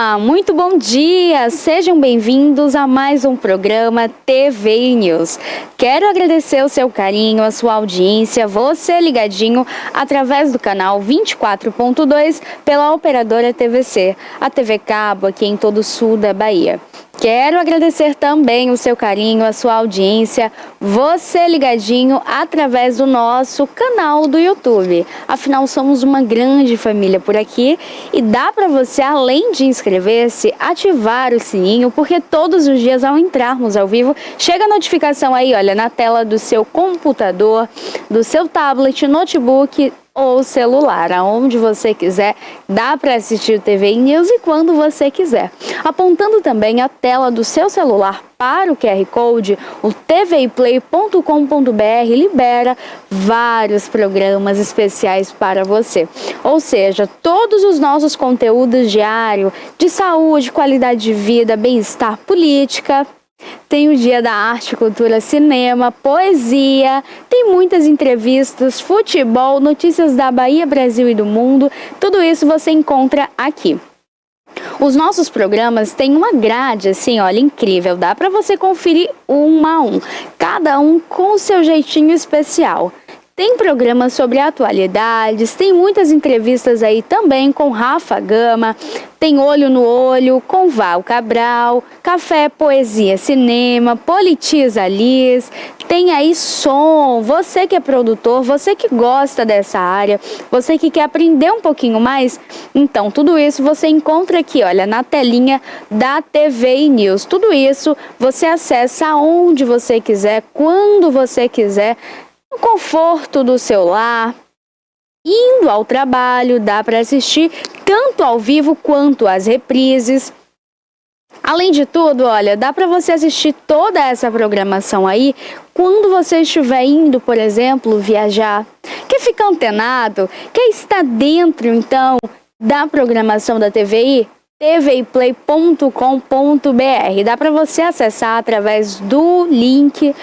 Olá, muito bom dia! Sejam bem-vindos a mais um programa TV News. Quero agradecer o seu carinho, a sua audiência, você ligadinho através do canal 24.2 pela operadora TVC, a TV Cabo aqui em todo o sul da Bahia. Quero agradecer também o seu carinho, a sua audiência, você ligadinho através do nosso canal do YouTube. Afinal, somos uma grande família por aqui e dá para você, além de inscrever-se, ativar o sininho, porque todos os dias ao entrarmos ao vivo, chega a notificação aí, olha, na tela do seu computador, do seu tablet, notebook ou celular, aonde você quiser, dá para assistir o TV News e quando você quiser. Apontando também a tela do seu celular para o QR Code, o tvplay.com.br libera vários programas especiais para você. Ou seja, todos os nossos conteúdos diários de saúde, qualidade de vida, bem-estar, política. Tem o Dia da Arte, Cultura, Cinema, Poesia, tem muitas entrevistas, futebol, notícias da Bahia, Brasil e do mundo, tudo isso você encontra aqui. Os nossos programas têm uma grade, assim, olha, incrível, dá para você conferir um a um, cada um com o seu jeitinho especial. Tem programas sobre atualidades, tem muitas entrevistas aí também com Rafa Gama, tem Olho no Olho com Val Cabral, Café, Poesia, Cinema, Politiza Liz, tem aí som, você que é produtor, você que gosta dessa área, você que quer aprender um pouquinho mais, então tudo isso você encontra aqui, olha, na telinha da TV News. Tudo isso você acessa onde você quiser, quando você quiser, no conforto do seu lar, indo ao trabalho, dá para assistir tanto ao vivo quanto as reprises. Além de tudo, olha, dá para você assistir toda essa programação aí quando você estiver indo, por exemplo, viajar. Quer ficar antenado? Quer estar dentro, então, da programação da TVI? tvplay.com.br. Dá para você acessar através do link,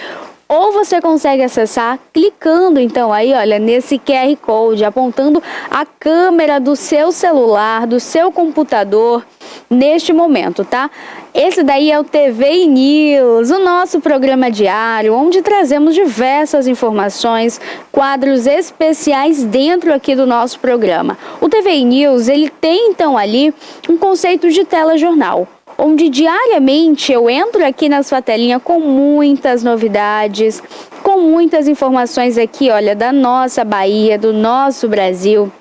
ou você consegue acessar clicando então aí, olha, nesse QR Code, apontando a câmera do seu celular, do seu computador neste momento, tá? Esse daí é o TV News, o nosso programa diário, onde trazemos diversas informações, quadros especiais dentro aqui do nosso programa. O TV News, ele tem então ali um conceito de telejornal, onde diariamente eu entro aqui na sua telinha com muitas novidades, com muitas informações aqui, olha, da nossa Bahia, do nosso Brasil.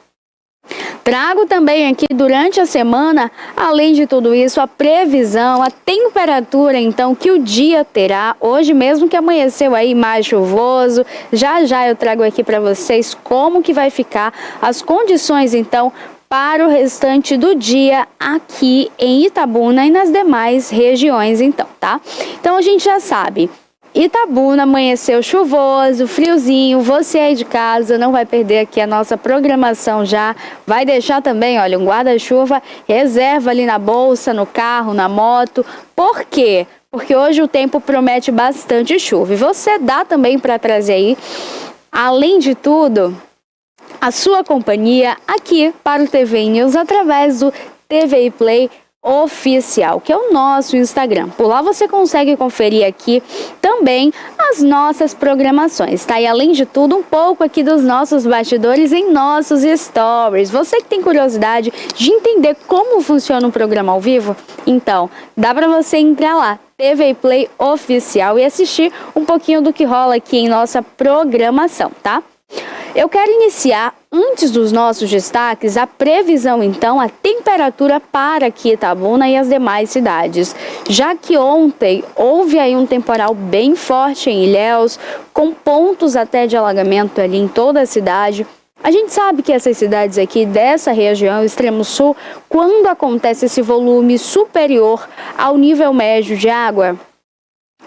Trago também aqui durante a semana, além de tudo isso, a previsão, a temperatura então que o dia terá. Hoje mesmo que amanheceu aí mais chuvoso, já eu trago aqui para vocês como que vai ficar as condições então para o restante do dia aqui em Itabuna e nas demais regiões então, tá? Então a gente já sabe, Itabuna amanheceu chuvoso, friozinho, você aí de casa não vai perder aqui a nossa programação já, vai deixar também, olha, um guarda-chuva, reserva ali na bolsa, no carro, na moto. Por quê? Porque hoje o tempo promete bastante chuva e você dá também para trazer aí, além de tudo, a sua companhia aqui para o TV News através do TV Play Oficial, que é o nosso Instagram. Por lá você consegue conferir aqui também as nossas programações, tá? E além de tudo, um pouco aqui dos nossos bastidores em nossos stories. Você que tem curiosidade de entender como funciona um programa ao vivo, então dá para você entrar lá, TV Play Oficial, e assistir um pouquinho do que rola aqui em nossa programação, tá? Eu quero iniciar, antes dos nossos destaques, a previsão, então, a temperatura para aqui Itabuna e as demais cidades. Já que ontem houve aí um temporal bem forte em Ilhéus, com pontos até de alagamento ali em toda a cidade. A gente sabe que essas cidades aqui dessa região, extremo sul, quando acontece esse volume superior ao nível médio de água,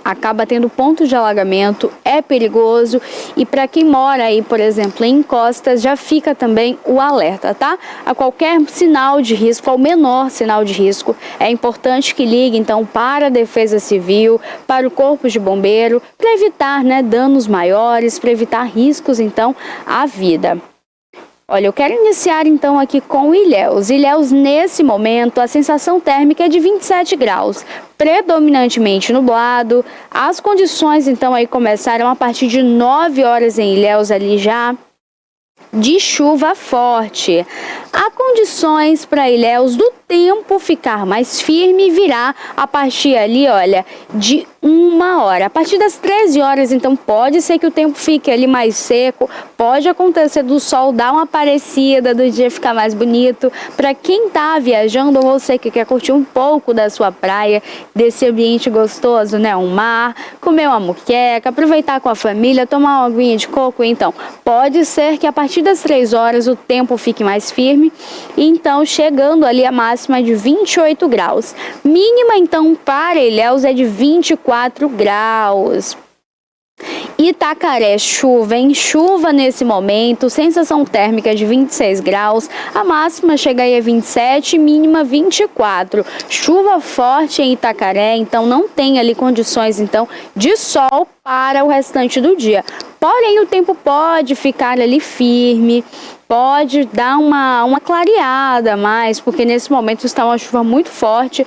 acaba tendo pontos de alagamento, é perigoso, e para quem mora aí, por exemplo, em encostas, já fica também o alerta, tá? A qualquer sinal de risco, ao menor sinal de risco, é importante que ligue então para a Defesa Civil, para o Corpo de Bombeiro, para evitar, né, danos maiores, para evitar riscos então à vida. Olha, eu quero iniciar então aqui com Ilhéus. Ilhéus, nesse momento, a sensação térmica é de 27 graus, predominantemente nublado. As condições então aí começaram a partir de 9 horas em Ilhéus ali já de chuva forte. Há condições para Ilhéus do tempo ficar mais firme e virar a partir ali, olha, de 1 hora. A partir das 13 horas, então, pode ser que o tempo fique ali mais seco, pode acontecer do sol dar uma aparecida, do dia ficar mais bonito. Para quem tá viajando, ou você que quer curtir um pouco da sua praia, desse ambiente gostoso, né? Um mar, comer uma muqueca, aproveitar com a família, tomar uma aguinha de coco, então, pode ser que a partir das 3 horas o tempo fique mais firme, então chegando ali a máxima de 28 graus. Mínima então para Ilhéus é de 24 graus. Itacaré, chuva, em chuva nesse momento, sensação térmica de 26 graus, a máxima chega aí a 27, mínima 24. Chuva forte em Itacaré, então não tem ali condições então de sol para o restante do dia. Porém, o tempo pode ficar ali firme, pode dar uma clareada a mais, porque nesse momento está uma chuva muito forte.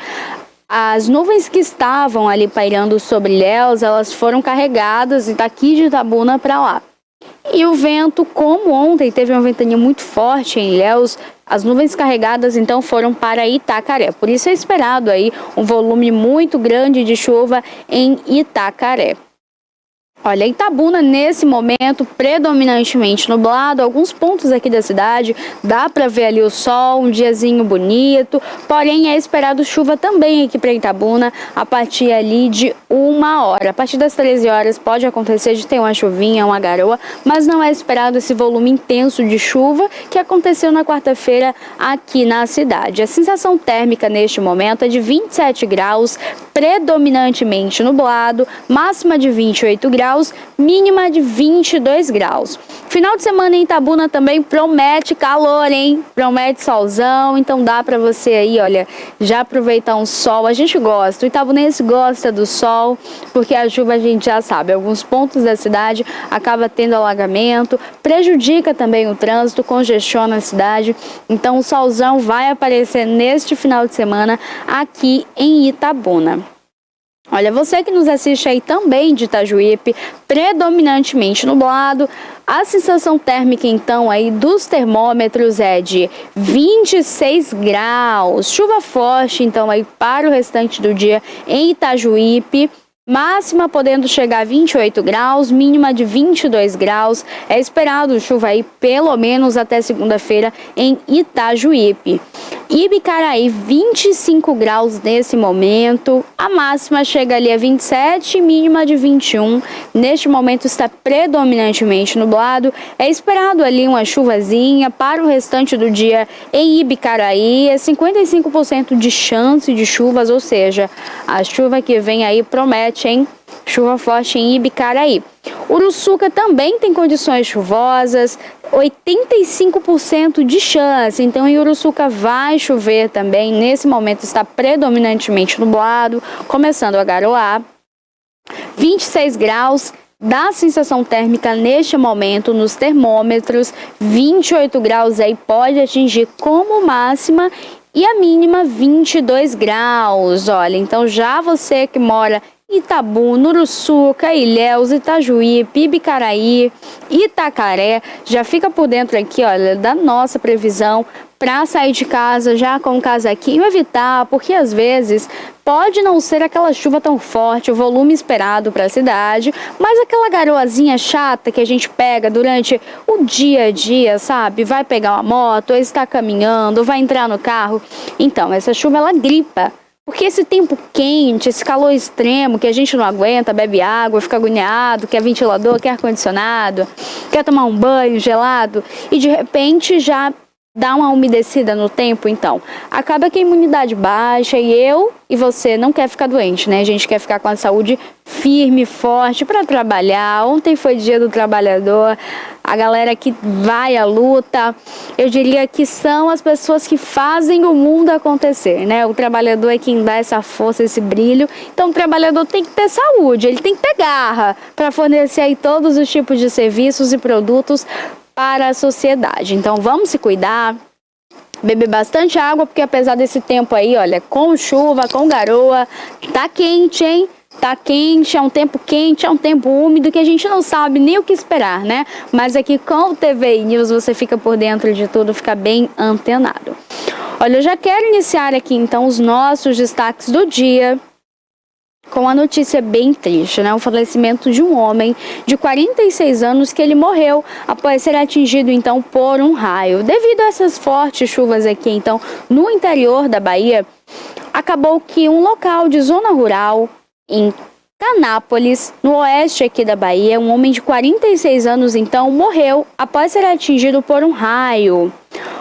As nuvens que estavam ali pairando sobre Ilhéus, elas foram carregadas daqui de Itabuna para lá. E o vento, como ontem teve uma ventania muito forte em Ilhéus, as nuvens carregadas então foram para Itacaré. Por isso é esperado aí um volume muito grande de chuva em Itacaré. Olha, Itabuna nesse momento predominantemente nublado, alguns pontos aqui da cidade dá para ver ali o sol, um diazinho bonito, porém é esperado chuva também aqui para Itabuna a partir ali de 1 hora. A partir das 13 horas pode acontecer de ter uma chuvinha, uma garoa, mas não é esperado esse volume intenso de chuva que aconteceu na quarta-feira aqui na cidade. A sensação térmica neste momento é de 27 graus, predominantemente nublado, máxima de 28 graus, mínima de 22 graus. Final de semana em Itabuna também promete calor, hein? Promete solzão, então dá para você aí, olha, já aproveitar um sol. A gente gosta, o itabunense gosta do sol, porque a chuva a gente já sabe, alguns pontos da cidade acaba tendo alagamento, prejudica também o trânsito, congestiona a cidade. Então o solzão vai aparecer neste final de semana aqui em Itabuna. Olha, você que nos assiste aí também de Itajuípe, predominantemente nublado, a sensação térmica então aí dos termômetros é de 26 graus. Chuva forte então aí para o restante do dia em Itajuípe. Máxima podendo chegar a 28 graus, mínima de 22 graus. É esperado chuva aí pelo menos até segunda-feira em Itajuípe. Ibicaraí, 25 graus nesse momento. A máxima chega ali a 27, mínima de 21. Neste momento está predominantemente nublado. É esperado ali uma chuvazinha para o restante do dia em Ibicaraí. É 55% de chance de chuvas, ou seja, a chuva que vem aí promete, hein? Chuva forte em Ibicaraí. Uruçuca também tem condições chuvosas, 85% de chance, então em Uruçuca vai chover também. Nesse momento está predominantemente nublado, começando a garoar. 26 graus, dá sensação térmica neste momento nos termômetros, 28 graus aí pode atingir como máxima e a mínima 22 graus. Olha, então já você que mora Itabuna, Uruçuca, Ilhéus, Itajuípe, Ibicaraí, Itacaré, já fica por dentro aqui, olha, da nossa previsão para sair de casa já com um casaquinho, evitar, porque às vezes pode não ser aquela chuva tão forte, o volume esperado para a cidade, mas aquela garoazinha chata que a gente pega durante o dia a dia, sabe? Vai pegar uma moto, está caminhando, vai entrar no carro. Então, essa chuva ela gripa. Porque esse tempo quente, esse calor extremo que a gente não aguenta, bebe água, fica agoniado, quer ventilador, quer ar-condicionado, quer tomar um banho gelado e de repente já dá uma umedecida no tempo, então acaba que a imunidade baixa e eu e você não quer ficar doente, né? A gente quer ficar com a saúde firme, forte para trabalhar. Ontem foi dia do trabalhador, a galera que vai à luta, eu diria que são as pessoas que fazem o mundo acontecer, né? O trabalhador é quem dá essa força, esse brilho. Então o trabalhador tem que ter saúde, ele tem que ter garra para fornecer aí todos os tipos de serviços e produtos para a sociedade. Então vamos se cuidar, beber bastante água, porque apesar desse tempo aí, olha, com chuva, com garoa, tá quente, hein? Tá quente, é um tempo quente, é um tempo úmido que a gente não sabe nem o que esperar, né? Mas aqui com o TV News você fica por dentro de tudo, fica bem antenado. Olha, eu já quero iniciar aqui então os nossos destaques do dia com a notícia bem triste, né? O falecimento de um homem de 46 anos que ele morreu após ser atingido então por um raio. Devido a essas fortes chuvas aqui então no interior da Bahia, acabou que um local de zona rural em Canápolis, no oeste aqui da Bahia, um homem de 46 anos então morreu após ser atingido por um raio.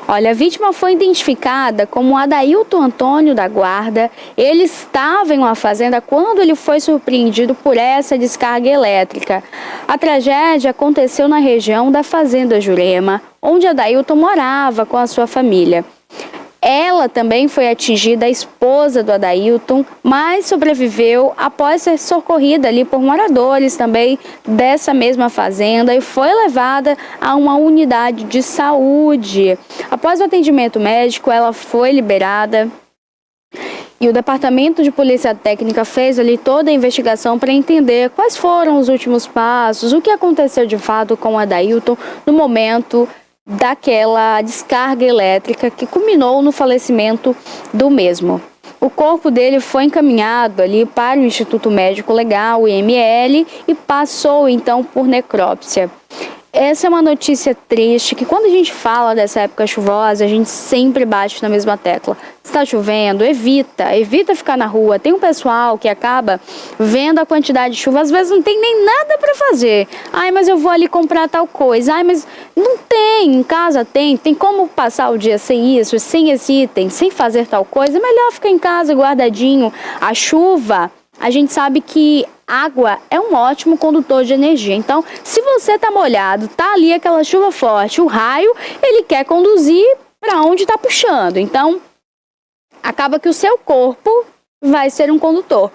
Olha, a vítima foi identificada como Adailton Antônio da Guarda. Ele estava em uma fazenda quando ele foi surpreendido por essa descarga elétrica. A tragédia aconteceu na região da Fazenda Jurema, onde Adailton morava com a sua família. Ela também foi atingida, a esposa do Adailton, mas sobreviveu após ser socorrida ali por moradores também dessa mesma fazenda e foi levada a uma unidade de saúde. Após o atendimento médico, ela foi liberada. E o Departamento de Polícia Técnica fez ali toda a investigação para entender quais foram os últimos passos, o que aconteceu de fato com o Adailton no momento daquela descarga elétrica que culminou no falecimento do mesmo. O corpo dele foi encaminhado ali para o Instituto Médico Legal, o IML, e passou então por necrópsia. Essa é uma notícia triste que quando a gente fala dessa época chuvosa, a gente sempre bate na mesma tecla. Está chovendo, evita ficar na rua. Tem um pessoal que acaba vendo a quantidade de chuva, às vezes não tem nem nada para fazer. Ai, mas eu vou ali comprar tal coisa. Ai, mas não tem, em casa tem como passar o dia sem isso, sem esse item, sem fazer tal coisa. É melhor ficar em casa guardadinho. A chuva, a gente sabe que água é um ótimo condutor de energia. Então, se você tá molhado, tá ali aquela chuva forte, o raio, ele quer conduzir para onde tá puxando. Então, acaba que o seu corpo vai ser um condutor.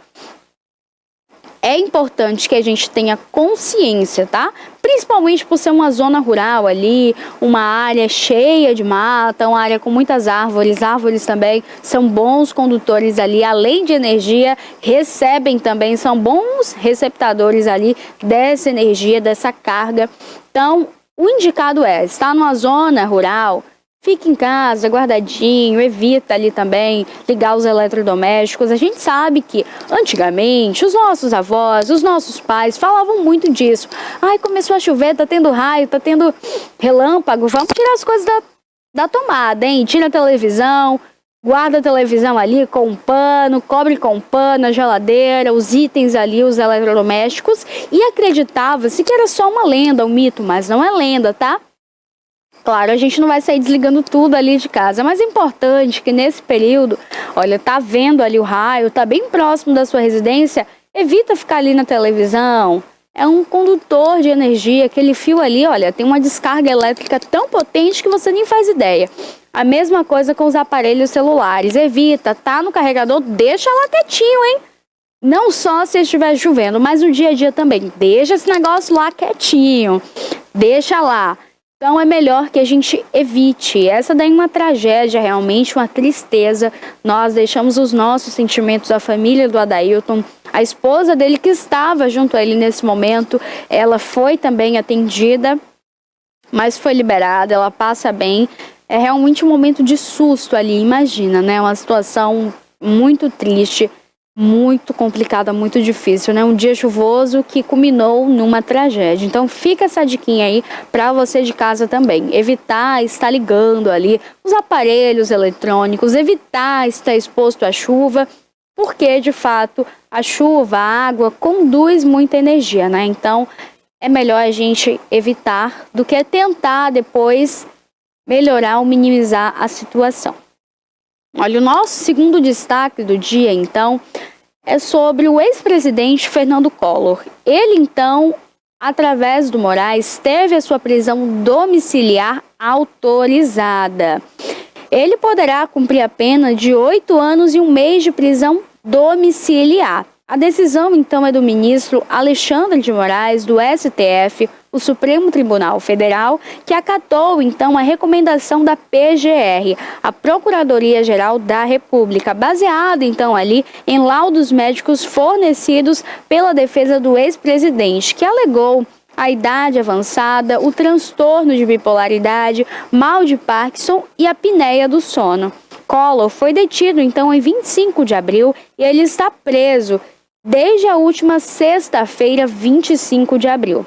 É importante que a gente tenha consciência, tá? Principalmente por ser uma zona rural ali, uma área cheia de mata, uma área com muitas árvores. Árvores também são bons condutores ali, além de energia, recebem também, são bons receptadores ali dessa energia, dessa carga. Então, o indicado é estar numa zona rural, fique em casa, guardadinho, evita ali também ligar os eletrodomésticos. A gente sabe que antigamente os nossos avós, os nossos pais falavam muito disso. Ai, começou a chover, tá tendo raio, tá tendo relâmpago, vamos tirar as coisas da tomada, hein? Tira a televisão, guarda a televisão ali com um pano, cobre com um pano a geladeira, os itens ali, os eletrodomésticos. E acreditava-se que era só uma lenda, um mito, mas não é lenda, tá? Claro, a gente não vai sair desligando tudo ali de casa, mas é importante que nesse período, olha, tá vendo ali o raio, tá bem próximo da sua residência, evita ficar ali na televisão. É um condutor de energia, aquele fio ali, olha, tem uma descarga elétrica tão potente que você nem faz ideia. A mesma coisa com os aparelhos celulares, evita, tá no carregador, deixa lá quietinho, hein? Não só se estiver chovendo, mas no dia a dia também, deixa esse negócio lá quietinho, deixa lá. Então é melhor que a gente evite. Essa daí é uma tragédia, realmente uma tristeza. Nós deixamos os nossos sentimentos à família do Adailton. A esposa dele que estava junto a ele nesse momento, ela foi também atendida, mas foi liberada, ela passa bem. É realmente um momento de susto ali, imagina, né? Uma situação muito triste, muito complicada, muito difícil, né? Um dia chuvoso que culminou numa tragédia. Então fica essa diquinha aí para você de casa também. Evitar estar ligando ali os aparelhos eletrônicos, evitar estar exposto à chuva, porque de fato a chuva, a água conduz muita energia, né? Então é melhor a gente evitar do que tentar depois melhorar ou minimizar a situação. Olha, o nosso segundo destaque do dia, então, é sobre o ex-presidente Fernando Collor. Ele, então, através do Moraes, teve a sua prisão domiciliar autorizada. Ele poderá cumprir a pena de 8 anos e 1 mês de prisão domiciliar. A decisão, então, é do ministro Alexandre de Moraes, do STF, o Supremo Tribunal Federal, que acatou então a recomendação da PGR, a Procuradoria-Geral da República, baseada então ali em laudos médicos fornecidos pela defesa do ex-presidente, que alegou a idade avançada, o transtorno de bipolaridade, mal de Parkinson e a apneia do sono. Collor foi detido então em 25 de abril e ele está preso desde a última sexta-feira, 25 de abril.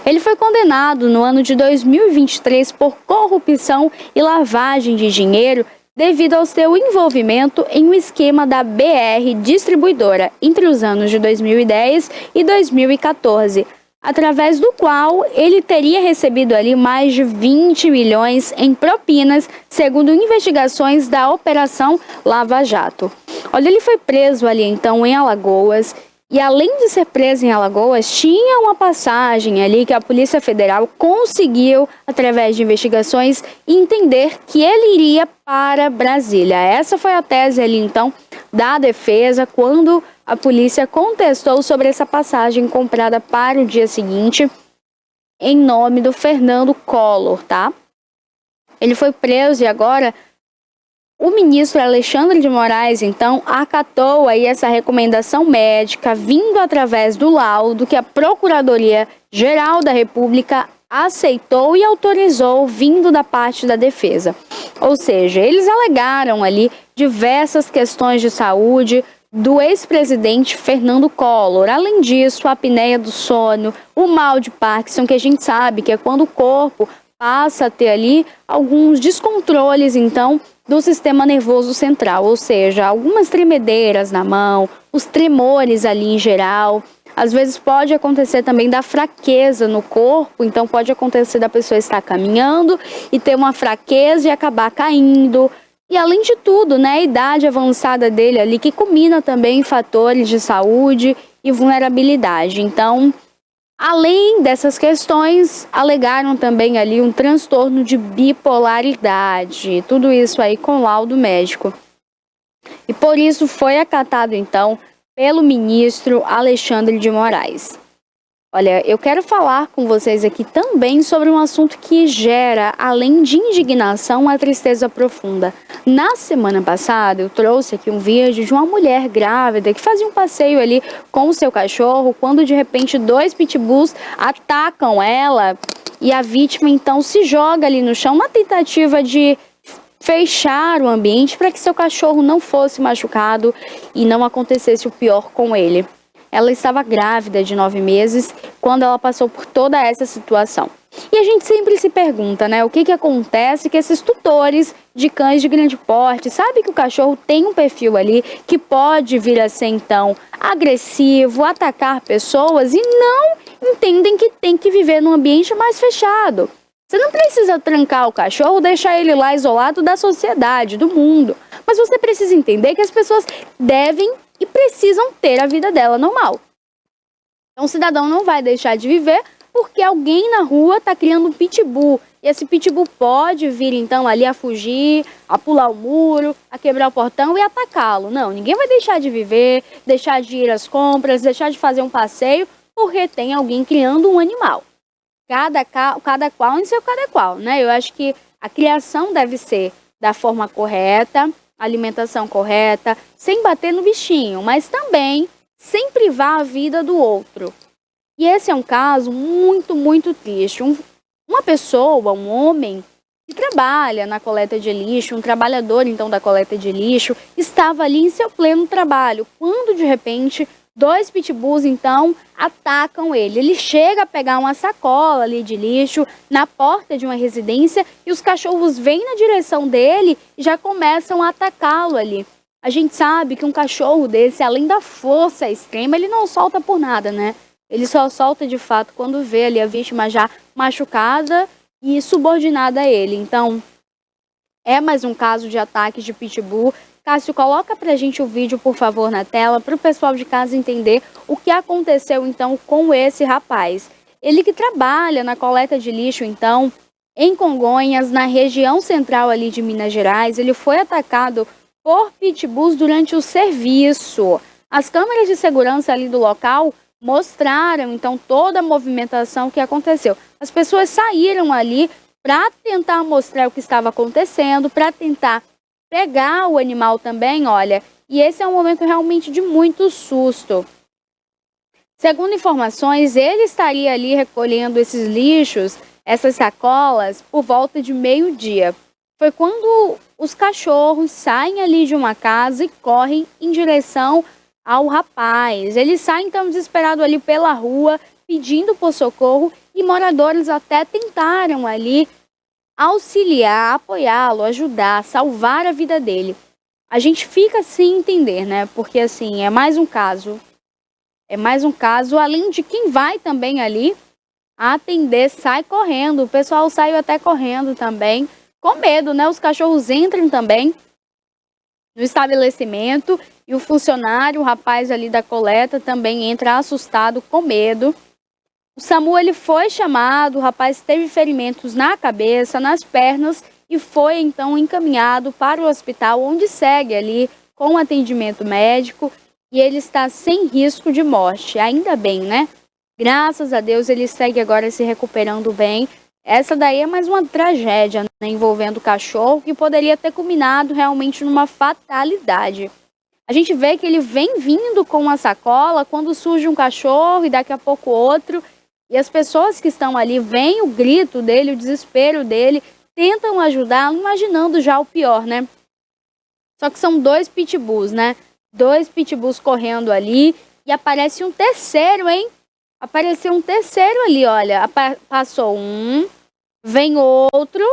Ele foi condenado no ano de 2023 por corrupção e lavagem de dinheiro devido ao seu envolvimento em um esquema da BR Distribuidora entre os anos de 2010 e 2014, através do qual ele teria recebido ali mais de 20 milhões em propinas, segundo investigações da Operação Lava Jato. Olha, ele foi preso ali então em Alagoas e, além de ser preso em Alagoas, tinha uma passagem ali que a Polícia Federal conseguiu, através de investigações, entender que ele iria para Brasília. Essa foi a tese ali então da defesa quando a polícia contestou sobre essa passagem comprada para o dia seguinte em nome do Fernando Collor, tá? Ele foi preso e agora o ministro Alexandre de Moraes, então, acatou aí essa recomendação médica vindo através do laudo que a Procuradoria-Geral da República aceitou e autorizou vindo da parte da defesa. Ou seja, eles alegaram ali diversas questões de saúde do ex-presidente Fernando Collor. Além disso, a apneia do sono, o mal de Parkinson, que a gente sabe que é quando o corpo passa a ter ali alguns descontroles, então, do sistema nervoso central, ou seja, algumas tremedeiras na mão, os tremores ali em geral. Às vezes pode acontecer também da fraqueza no corpo, então pode acontecer da pessoa estar caminhando e ter uma fraqueza e acabar caindo. E além de tudo, né, a idade avançada dele ali, que combina também fatores de saúde e vulnerabilidade. Então, além dessas questões, alegaram também ali um transtorno de bipolaridade. Tudo isso aí com laudo médico. E por isso foi acatado então pelo ministro Alexandre de Moraes. Olha, eu quero falar com vocês aqui também sobre um assunto que gera, além de indignação, uma tristeza profunda. Na semana passada, eu trouxe aqui um vídeo de uma mulher grávida que fazia um passeio ali com o seu cachorro, quando de repente 2 pitbulls atacam ela e a vítima então se joga ali no chão na tentativa de fechar o ambiente para que seu cachorro não fosse machucado e não acontecesse o pior com ele. Ela estava grávida de 9 meses quando ela passou por toda essa situação. E a gente sempre se pergunta, né, o que acontece que esses tutores de cães de grande porte, sabe que o cachorro tem um perfil ali que pode vir a ser, então, agressivo, atacar pessoas e não entendem que tem que viver num ambiente mais fechado. Você não precisa trancar o cachorro, deixar ele lá isolado da sociedade, do mundo. Mas você precisa entender que as pessoas devem e precisam ter a vida dela normal. Então o cidadão não vai deixar de viver porque alguém na rua está criando um pitbull. E esse pitbull pode vir então ali a fugir, a pular o muro, a quebrar o portão e atacá-lo. Não, ninguém vai deixar de viver, deixar de ir às compras, deixar de fazer um passeio porque tem alguém criando um animal. Cada qual em seu cada qual, né? Eu acho que a criação deve ser da forma correta, alimentação correta, sem bater no bichinho, mas também sem privar a vida do outro. E esse é um caso muito, muito triste. Uma pessoa, um homem que trabalha na coleta de lixo, um trabalhador então da coleta de lixo, estava ali em seu pleno trabalho, quando de repente 2 pitbulls então atacam ele. Ele chega a pegar uma sacola ali de lixo na porta de uma residência e os cachorros vêm na direção dele e já começam a atacá-lo ali. A gente sabe que um cachorro desse, além da força extrema, ele não solta por nada, né? Ele só solta de fato quando vê ali a vítima já machucada e subordinada a ele. Então, é mais um caso de ataque de pitbull. Cássio, coloca pra gente o vídeo, por favor, na tela, para o pessoal de casa entender o que aconteceu, então, com esse rapaz. Ele que trabalha na coleta de lixo, então, em Congonhas, na região central ali de Minas Gerais. Ele foi atacado por pitbulls durante o serviço. As câmeras de segurança ali do local mostraram então toda a movimentação que aconteceu. As pessoas saíram ali para tentar mostrar o que estava acontecendo, para tentar pegar o animal também, olha. E esse é um momento realmente de muito susto. Segundo informações, ele estaria ali recolhendo esses lixos, essas sacolas, por volta de meio-dia. Foi quando os cachorros saem ali de uma casa e correm em direção ao rapaz. Ele sai então desesperado ali pela rua, pedindo por socorro, e moradores até tentaram ali auxiliar, apoiá-lo, ajudar, salvar a vida dele. A gente fica sem entender, né? Porque assim, é mais um caso, além de quem vai também ali atender, sai correndo. O pessoal saiu até correndo também, com medo, né? Os cachorros entram também no estabelecimento e o funcionário, o rapaz ali da coleta, também entra assustado, com medo. O SAMU ele foi chamado, o rapaz teve ferimentos na cabeça, nas pernas e foi então encaminhado para o hospital, onde segue ali com atendimento médico e ele está sem risco de morte. Ainda bem, né? Graças a Deus ele segue agora se recuperando bem. Essa daí é mais uma tragédia, né, envolvendo o cachorro, que poderia ter culminado realmente numa fatalidade. A gente vê que ele vem vindo com uma sacola, quando surge um cachorro e daqui a pouco outro, e as pessoas que estão ali veem o grito dele, o desespero dele, tentam ajudá-lo, imaginando já o pior, né? Só que são 2 pitbulls, né? 2 pitbulls correndo ali e aparece um terceiro, hein? Apareceu um terceiro ali, olha. Passou um, vem outro,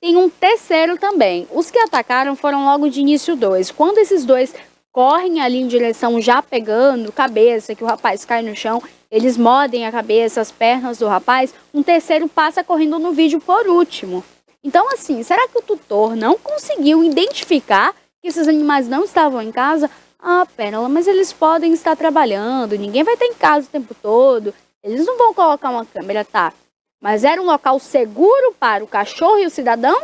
tem um terceiro também. Os que atacaram foram logo de início 2. Quando esses 2 correm ali em direção, já pegando cabeça, que o rapaz cai no chão, eles mordem a cabeça, as pernas do rapaz, um terceiro passa correndo no vídeo por último. Então, assim, será que o tutor não conseguiu identificar que esses animais não estavam em casa? Ah, Pérola, mas eles podem estar trabalhando, ninguém vai estar em casa o tempo todo, eles não vão colocar uma câmera, tá? Mas era um local seguro para o cachorro e o cidadão?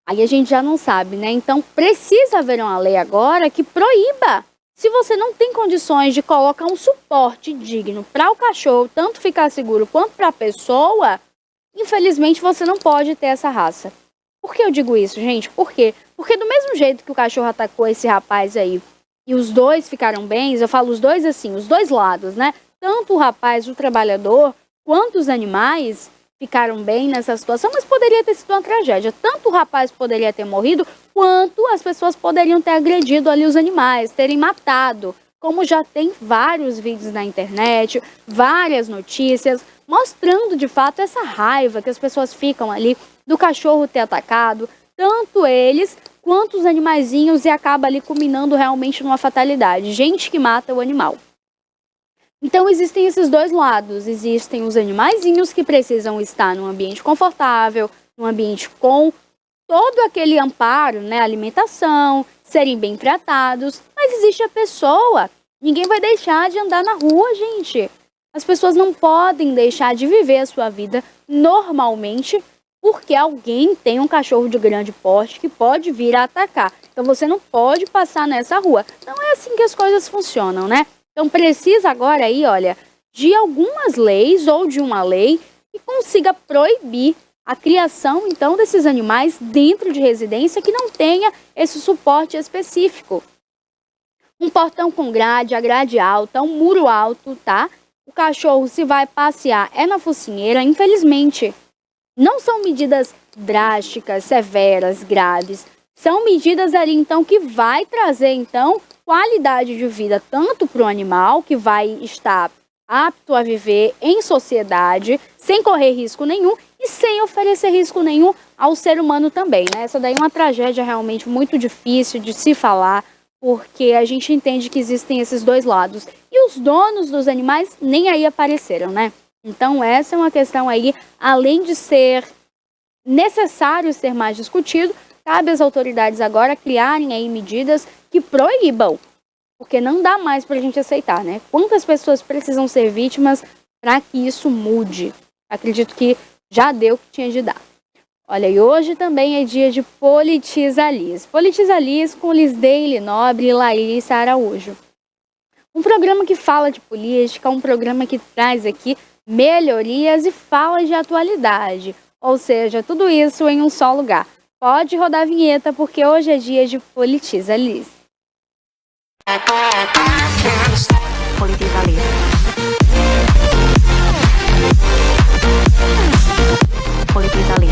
Aí a gente já não sabe, né? Então precisa haver uma lei agora que proíba. Se você não tem condições de colocar um suporte digno para o cachorro, tanto ficar seguro quanto para a pessoa, infelizmente você não pode ter essa raça. Por que eu digo isso, gente? Por quê? Porque do mesmo jeito que o cachorro atacou esse rapaz aí e os 2 ficaram bem, eu falo os 2 assim, os 2 lados, né? Tanto o rapaz, o trabalhador, quanto os animais ficaram bem nessa situação, mas poderia ter sido uma tragédia. Tanto o rapaz poderia ter morrido, quanto as pessoas poderiam ter agredido ali os animais, terem matado. Como já tem vários vídeos na internet, várias notícias, mostrando de fato essa raiva que as pessoas ficam ali do cachorro ter atacado, tanto eles quanto os animaizinhos, e acaba ali culminando realmente numa fatalidade. Gente que mata o animal. Então existem esses 2 lados, existem os animaizinhos que precisam estar num ambiente confortável, num ambiente com todo aquele amparo, né, alimentação, serem bem tratados, mas existe a pessoa. Ninguém vai deixar de andar na rua, gente. As pessoas não podem deixar de viver a sua vida normalmente porque alguém tem um cachorro de grande porte que pode vir a atacar. Então você não pode passar nessa rua. Não é assim que as coisas funcionam, né? Então precisa agora aí, olha, de algumas leis ou de uma lei que consiga proibir a criação, então, desses animais dentro de residência que não tenha esse suporte específico. Um portão com grade, a grade alta, um muro alto, tá? O cachorro, se vai passear, é na focinheira, infelizmente. Não são medidas drásticas, severas, graves. São medidas ali, então, que vai trazer, então, qualidade de vida tanto para o animal, que vai estar apto a viver em sociedade, sem correr risco nenhum e sem oferecer risco nenhum ao ser humano também, né? Essa daí é uma tragédia realmente muito difícil de se falar, porque a gente entende que existem esses 2 lados. E os donos dos animais nem aí apareceram, né? Então essa é uma questão aí, além de ser necessário ser mais discutido, cabe às autoridades agora criarem aí medidas que proíbam, porque não dá mais para a gente aceitar, né? Quantas pessoas precisam ser vítimas para que isso mude? Acredito que já deu o que tinha de dar. Olha, e hoje também é dia de Politiza Liz. Politiza Liz com Lisdeile Nobre e Larissa Araújo. Um programa que fala de política, um programa que traz aqui melhorias e fala de atualidade. Ou seja, tudo isso em um só lugar. Pode rodar a vinheta, porque hoje é dia de Politiza Liz. Politiza Liz. Politiza Liz.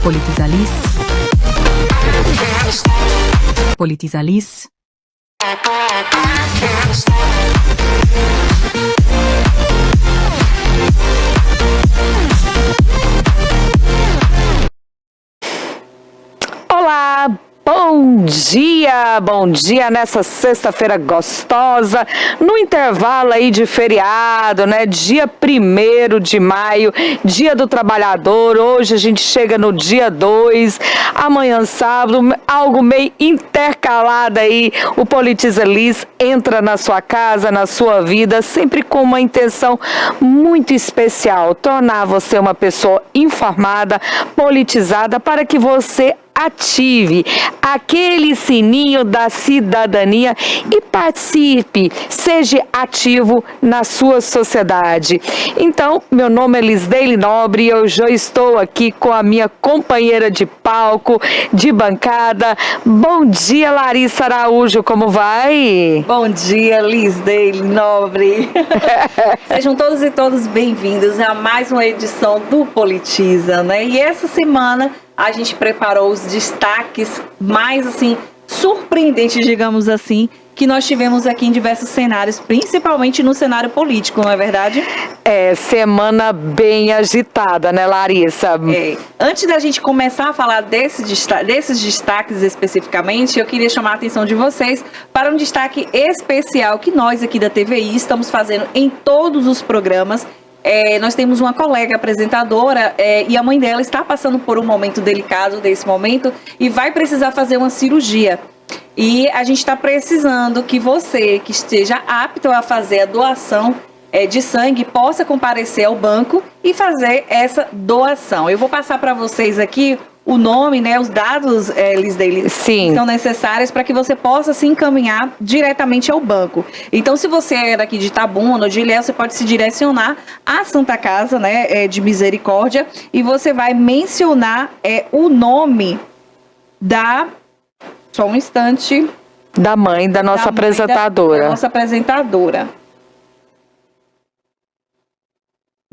Politiza Liz. Politiza Liz. Olá, bom dia nessa sexta-feira gostosa, no intervalo aí de feriado, né? Dia 1º de maio, dia do trabalhador. Hoje a gente chega no dia 2, amanhã sábado, algo meio intercalado aí. O Politiza Liz entra na sua casa, na sua vida, sempre com uma intenção muito especial, tornar você uma pessoa informada, politizada, para que você ative aquele sininho da cidadania e participe, seja ativo na sua sociedade. Então, meu nome é Lisdeile Nobre e eu já estou aqui com a minha companheira de palco, de bancada. Bom dia, Larissa Araújo, como vai? Bom dia, Lisdeile Nobre. Sejam todos e todas bem-vindos a mais uma edição do Politiza, né? E essa semana a gente preparou os destaques mais, assim, surpreendentes, digamos assim, que nós tivemos aqui em diversos cenários, principalmente no cenário político, não é verdade? É, semana bem agitada, né, Larissa? Antes da gente começar a falar desses destaques especificamente, eu queria chamar a atenção de vocês para um destaque especial que nós aqui da TVI estamos fazendo em todos os programas. Nós temos uma colega apresentadora e a mãe dela está passando por um momento delicado desse momento e vai precisar fazer uma cirurgia. E a gente está precisando que você, que esteja apto a fazer a doação de sangue, possa comparecer ao banco e fazer essa doação. Eu vou passar para vocês aqui o nome, né, os dados, Lisdeile, que são necessários para que você possa se encaminhar diretamente ao banco. Então, se você é daqui de Itabuna ou de Ilhéus, você pode se direcionar à Santa Casa, né, de Misericórdia, e você vai mencionar o nome da... Só um instante. Da mãe da nossa apresentadora. Da nossa apresentadora.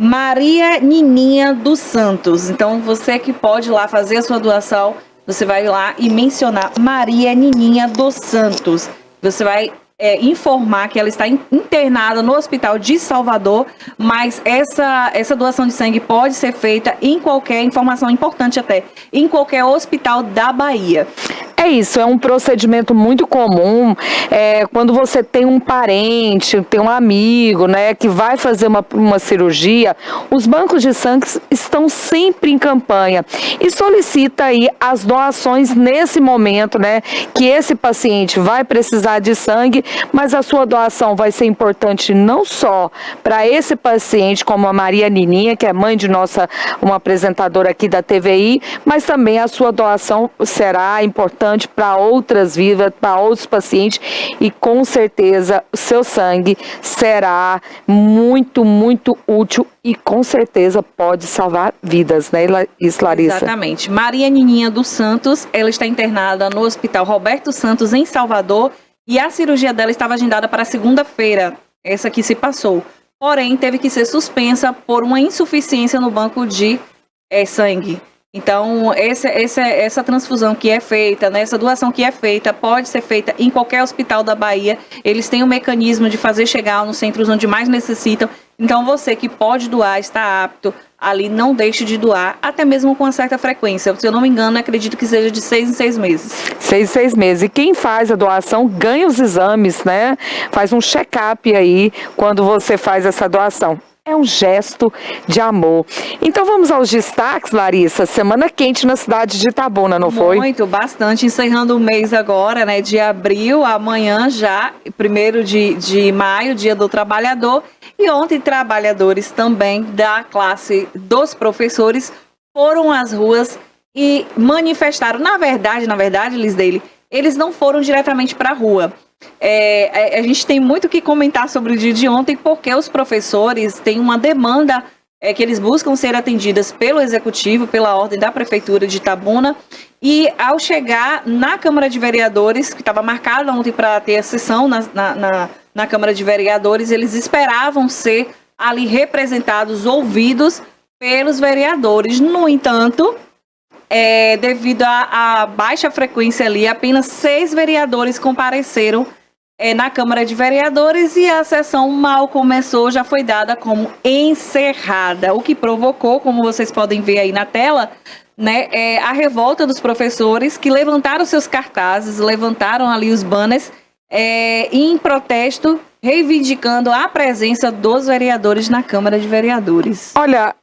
Maria Nininha dos Santos. Então, você que pode ir lá fazer a sua doação, você vai lá e mencionar Maria Nininha dos Santos. Você vai informar que ela está internada no Hospital de Salvador, mas essa doação de sangue pode ser feita em qualquer, informação importante até, em qualquer hospital da Bahia. É isso, é um procedimento muito comum, quando você tem um parente, tem um amigo, né, que vai fazer uma cirurgia, os bancos de sangue estão sempre em campanha e solicita aí as doações nesse momento, né, que esse paciente vai precisar de sangue, mas a sua doação vai ser importante não só para esse paciente, como a Maria Nininha, que é mãe de uma apresentadora aqui da TVI, mas também a sua doação será importante para outras vidas, para outros pacientes, e com certeza o seu sangue será muito, muito útil e com certeza pode salvar vidas, né, Larissa? Exatamente. Maria Nininha dos Santos, ela está internada no Hospital Roberto Santos, em Salvador, e a cirurgia dela estava agendada para segunda-feira, essa que se passou. Porém, teve que ser suspensa por uma insuficiência no banco de sangue. Então, essa transfusão que é feita, né, essa doação que é feita, pode ser feita em qualquer hospital da Bahia. Eles têm um mecanismo de fazer chegar nos centros onde mais necessitam. Então, você que pode doar, está apto ali, não deixe de doar, até mesmo com uma certa frequência. Se eu não me engano, acredito que seja de 6 em 6 meses. 6 em 6 meses. E quem faz a doação ganha os exames, né? Faz um check-up aí quando você faz essa doação. É um gesto de amor. Então vamos aos destaques, Larissa. Semana quente na cidade de Itabuna, não foi? Muito, bastante. Encerrando o mês agora, né, de abril, amanhã já, 1º de maio, Dia do Trabalhador. E ontem, trabalhadores também da classe dos professores foram às ruas e manifestaram. Na verdade, Lisdeile, eles não foram diretamente para a rua. A gente tem muito o que comentar sobre o dia de ontem, porque os professores têm uma demanda que eles buscam ser atendidas pelo Executivo, pela ordem da Prefeitura de Itabuna, e ao chegar na Câmara de Vereadores, que estava marcada ontem para ter a sessão na Câmara de Vereadores, eles esperavam ser ali representados, ouvidos pelos vereadores. No entanto, devido à baixa frequência ali, apenas 6 vereadores compareceram na Câmara de Vereadores e a sessão mal começou, já foi dada como encerrada, o que provocou, como vocês podem ver aí na tela, né, a revolta dos professores que levantaram seus cartazes, levantaram ali os banners em protesto, reivindicando a presença dos vereadores na Câmara de Vereadores. Olha,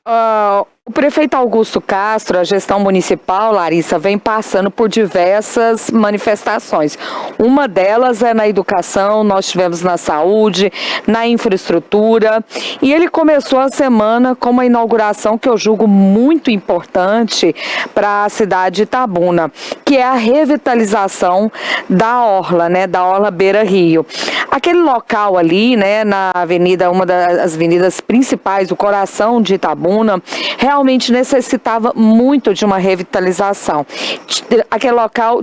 o prefeito Augusto Castro, a gestão municipal, Larissa, vem passando por diversas manifestações. Uma delas é na educação, nós tivemos na saúde, na infraestrutura, e ele começou a semana com uma inauguração que eu julgo muito importante para a cidade de Itabuna, que é a revitalização da Orla, né, da Orla Beira Rio. Aquele local ali, né, na avenida, uma das avenidas principais, o coração de Itabuna, realmente necessitava muito de uma revitalização. Aquele local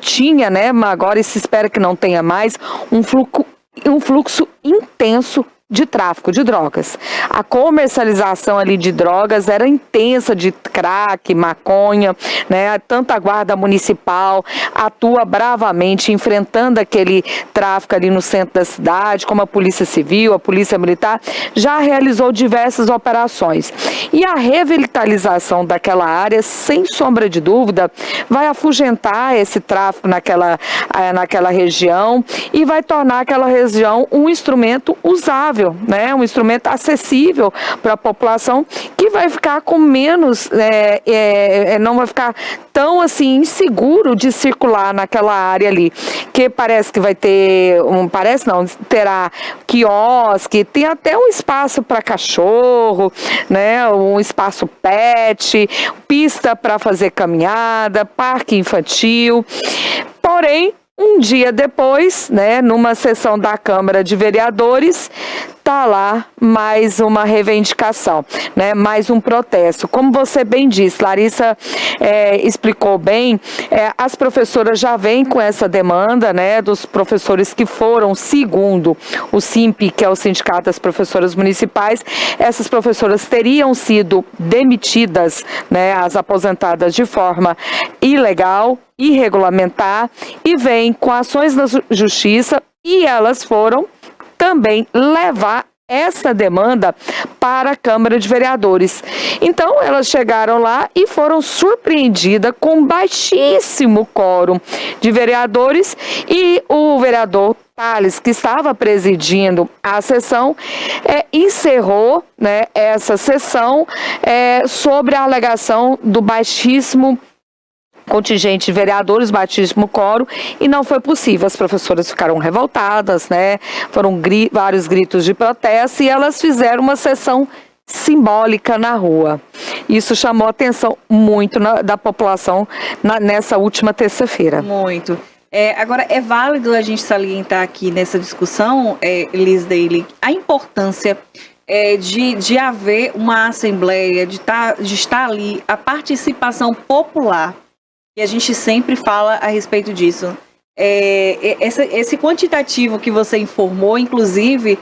tinha, né, agora se espera que não tenha mais, um fluxo intenso de tráfico de drogas. A comercialização ali de drogas era intensa, de crack, maconha, né? Tanto a guarda municipal atua bravamente enfrentando aquele tráfico ali no centro da cidade, como a Polícia Civil, a Polícia Militar, já realizou diversas operações. E a revitalização daquela área, sem sombra de dúvida, vai afugentar esse tráfico naquela região e vai tornar aquela região um instrumento usável, né? Um instrumento acessível para a população, que vai ficar com menos, não vai ficar tão assim inseguro de circular naquela área ali, que parece que vai ter, terá quiosque, tem até um espaço para cachorro, né? Um espaço pet, pista para fazer caminhada, parque infantil. Porém, um dia depois, né, numa sessão da Câmara de Vereadores, tá lá mais uma reivindicação, né, mais um protesto. Como você bem disse, Larissa explicou bem, as professoras já vêm com essa demanda, né, dos professores que foram, segundo o SIMP, que é o Sindicato das Professoras Municipais, essas professoras teriam sido demitidas, né, as aposentadas de forma ilegal, irregulamentar, e vem com ações na justiça, e elas foram também levar essa demanda para a Câmara de Vereadores. Então, elas chegaram lá e foram surpreendidas com baixíssimo quórum de vereadores, e o vereador Thales, que estava presidindo a sessão, encerrou, né, essa sessão sobre a alegação do baixíssimo contingente de vereadores, baixíssimo quórum, e não foi possível. As professoras ficaram revoltadas, né? Foram vários gritos de protesto, e elas fizeram uma sessão simbólica na rua. Isso chamou a atenção muito da população nessa última terça-feira. Muito. Agora, é válido a gente salientar aqui nessa discussão, Lisdeile, a importância de haver uma assembleia, de estar ali, a participação popular. E a gente sempre fala a respeito disso. Esse quantitativo que você informou, inclusive,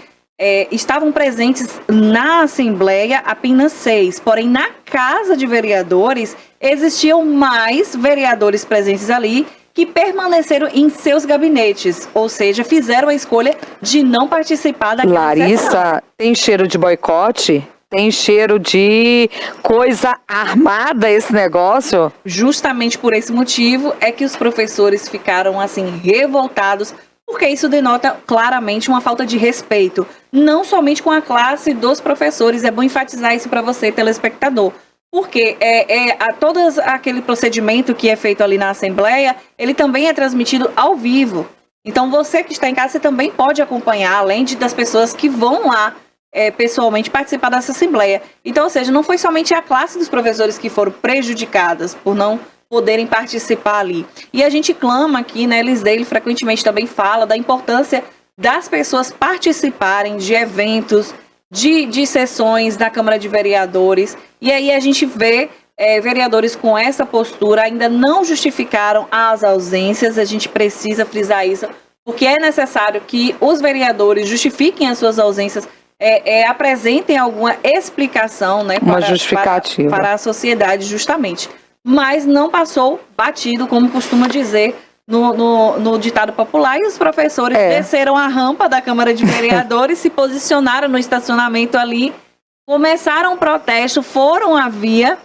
estavam presentes na Assembleia apenas 6. Porém, na Casa de Vereadores, existiam mais vereadores presentes ali que permaneceram em seus gabinetes. Ou seja, fizeram a escolha de não participar daquela Larissa, sessão. Tem cheiro de boicote? Tem cheiro de coisa armada esse negócio? Justamente por esse motivo é que os professores ficaram assim revoltados, porque isso denota claramente uma falta de respeito, não somente com a classe dos professores. É bom enfatizar isso para você, telespectador, porque todo aquele procedimento que é feito ali na Assembleia, ele também é transmitido ao vivo. Então você que está em casa, você também pode acompanhar, além das pessoas que vão lá pessoalmente participar dessa assembleia. Então, ou seja, não foi somente a classe dos professores que foram prejudicadas por não poderem participar ali. E a gente clama aqui, né, Lisdeile frequentemente também fala da importância das pessoas participarem de eventos, de sessões da Câmara de Vereadores, e aí a gente vê vereadores com essa postura ainda não justificaram as ausências. A gente precisa frisar isso, porque é necessário que os vereadores justifiquem as suas ausências, apresentem alguma explicação, né, uma justificativa para a sociedade, justamente. Mas não passou batido, como costuma dizer no ditado popular, e os professores desceram a rampa da Câmara de Vereadores, se posicionaram no estacionamento ali, começaram o protesto, foram à via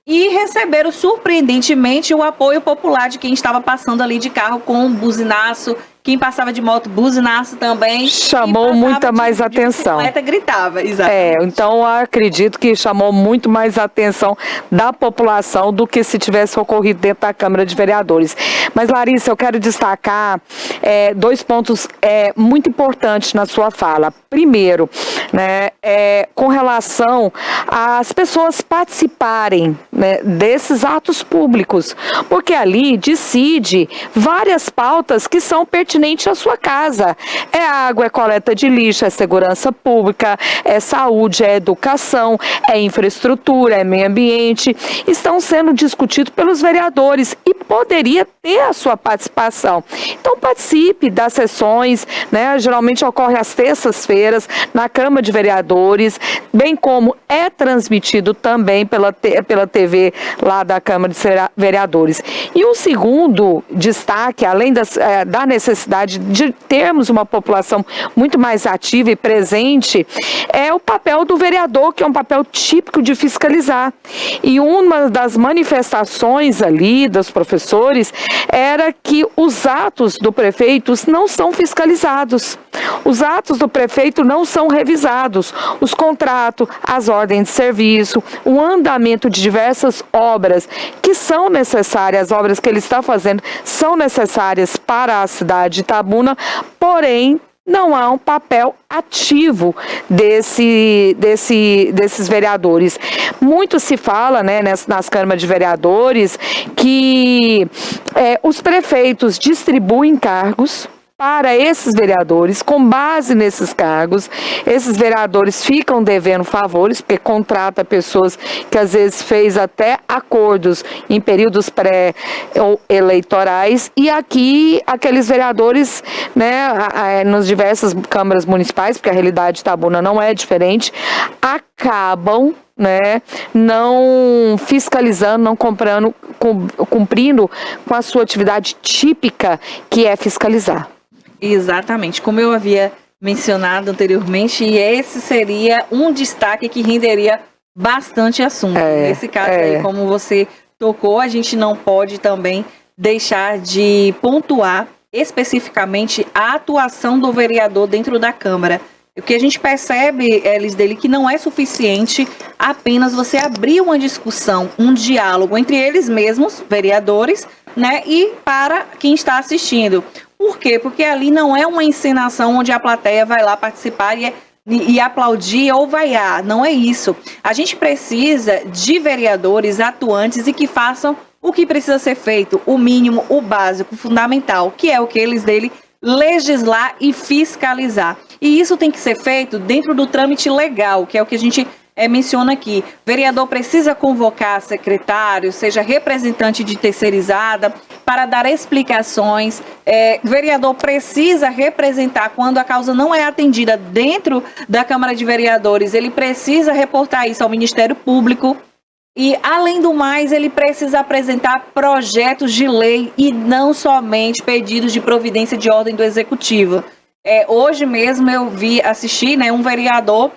e receberam surpreendentemente o apoio popular de quem estava passando ali de carro com buzinaço, quem passava de moto, buzinaço também. Chamou muita mais atenção. A bicicleta gritava, exatamente. Então eu acredito que chamou muito mais atenção da população do que se tivesse ocorrido dentro da Câmara de Vereadores. Mas, Larissa, eu quero destacar 2 pontos muito importantes na sua fala. Primeiro, né, com relação às pessoas participarem, né, desses atos públicos, porque ali decide várias pautas que são pertinentes à sua casa. É água, é coleta de lixo, é segurança pública, é saúde, é educação, é infraestrutura, é meio ambiente. Estão sendo discutidos pelos vereadores e poderia ter a sua participação. Então participe das sessões, né? Geralmente ocorre às terças-feiras na Câmara de Vereadores, bem como é transmitido também pela TV lá da Câmara de Vereadores. E o segundo destaque, além da necessidade de termos uma população muito mais ativa e presente, é o papel do vereador, que é um papel típico de fiscalizar. E uma das manifestações ali dos professores era que os atos do prefeito não são fiscalizados. Os atos do prefeito não são revisados. Os contratos, as ordens de serviço, o andamento de diversas obras que são necessárias, as obras que ele está fazendo são necessárias para a cidade de Itabuna, porém não há um papel ativo desses vereadores. Muito se fala, né, nas câmaras de vereadores que os prefeitos distribuem cargos para esses vereadores. Com base nesses cargos, esses vereadores ficam devendo favores, porque contrata pessoas que às vezes fez até acordos em períodos pré-eleitorais, e aqui aqueles vereadores, né, nas diversas câmaras municipais, porque a realidade de Itabuna não é diferente, acabam, né, não fiscalizando, não cumprindo com a sua atividade típica, que é fiscalizar. Exatamente, como eu havia mencionado anteriormente, e esse seria um destaque que renderia bastante assunto. Nesse caso aí, como você tocou, a gente não pode também deixar de pontuar especificamente a atuação do vereador dentro da Câmara. O que a gente percebe, Lisdeile, que não é suficiente apenas você abrir uma discussão, um diálogo entre eles mesmos, vereadores, né, e para quem está assistindo. Por quê? Porque ali não é uma encenação onde a plateia vai lá participar e aplaudir ou vaiar. Não é isso. A gente precisa de vereadores atuantes e que façam o que precisa ser feito, o mínimo, o básico, o fundamental, que é o que eles dele legislar e fiscalizar. E isso tem que ser feito dentro do trâmite legal, que é o que a gente menciona aqui. Vereador precisa convocar secretário, seja representante de terceirizada, para dar explicações. Vereador precisa representar quando a causa não é atendida dentro da Câmara de Vereadores. Ele precisa reportar isso ao Ministério Público. E, além do mais, ele precisa apresentar projetos de lei e não somente pedidos de providência de ordem do Executivo. Hoje mesmo eu assisti, né, um vereador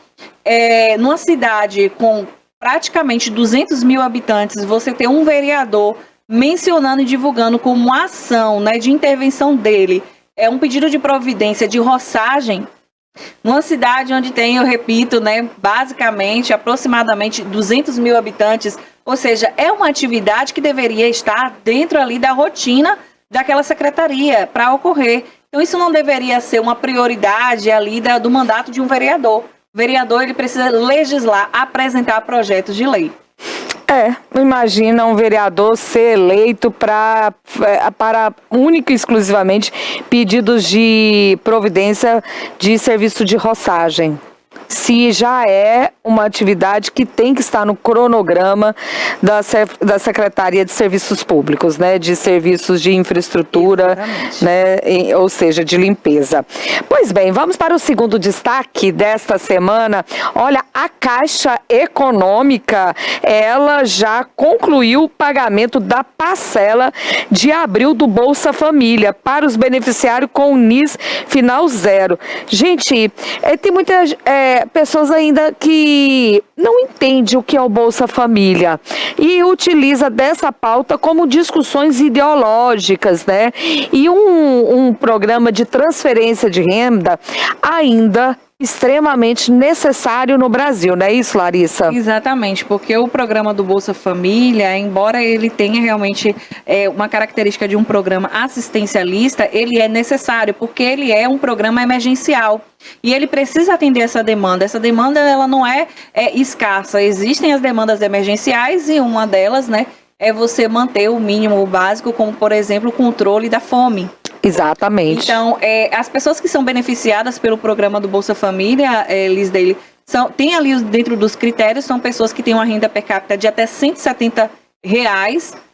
numa cidade com praticamente 200 mil habitantes, você ter um vereador mencionando e divulgando como uma ação, né, de intervenção dele, um pedido de providência de roçagem, numa cidade onde tem, eu repito, né, basicamente, aproximadamente 200 mil habitantes, ou seja, é uma atividade que deveria estar dentro ali da rotina daquela secretaria para ocorrer. Então isso não deveria ser uma prioridade ali do mandato de um vereador. o vereador ele precisa legislar, apresentar projetos de lei. Imagina um vereador ser eleito para única e exclusivamente pedidos de providência de serviço de roçagem. Se já é uma atividade que tem que estar no cronograma da Secretaria de Serviços Públicos, né, de serviços de infraestrutura, né, ou seja, de limpeza. Pois bem, vamos para o segundo destaque desta semana. Olha, a Caixa Econômica, ela já concluiu o pagamento da parcela de abril do Bolsa Família para os beneficiários com NIS final 0. Gente, tem muitas pessoas ainda que não entendem o que é o Bolsa Família e utiliza dessa pauta como discussões ideológicas, né? E um programa de transferência de renda ainda extremamente necessário no Brasil, não é isso, Larissa? Exatamente, porque o programa do Bolsa Família, embora ele tenha realmente uma característica de um programa assistencialista, ele é necessário, porque ele é um programa emergencial. E ele precisa atender essa demanda. Essa demanda, ela não é escassa. Existem as demandas emergenciais e uma delas, né, é você manter o mínimo básico, como, por exemplo, o controle da fome. Exatamente. Então, as pessoas que são beneficiadas pelo programa do Bolsa Família, Lisdeli, tem ali dentro dos critérios, são pessoas que têm uma renda per capita de até R$170,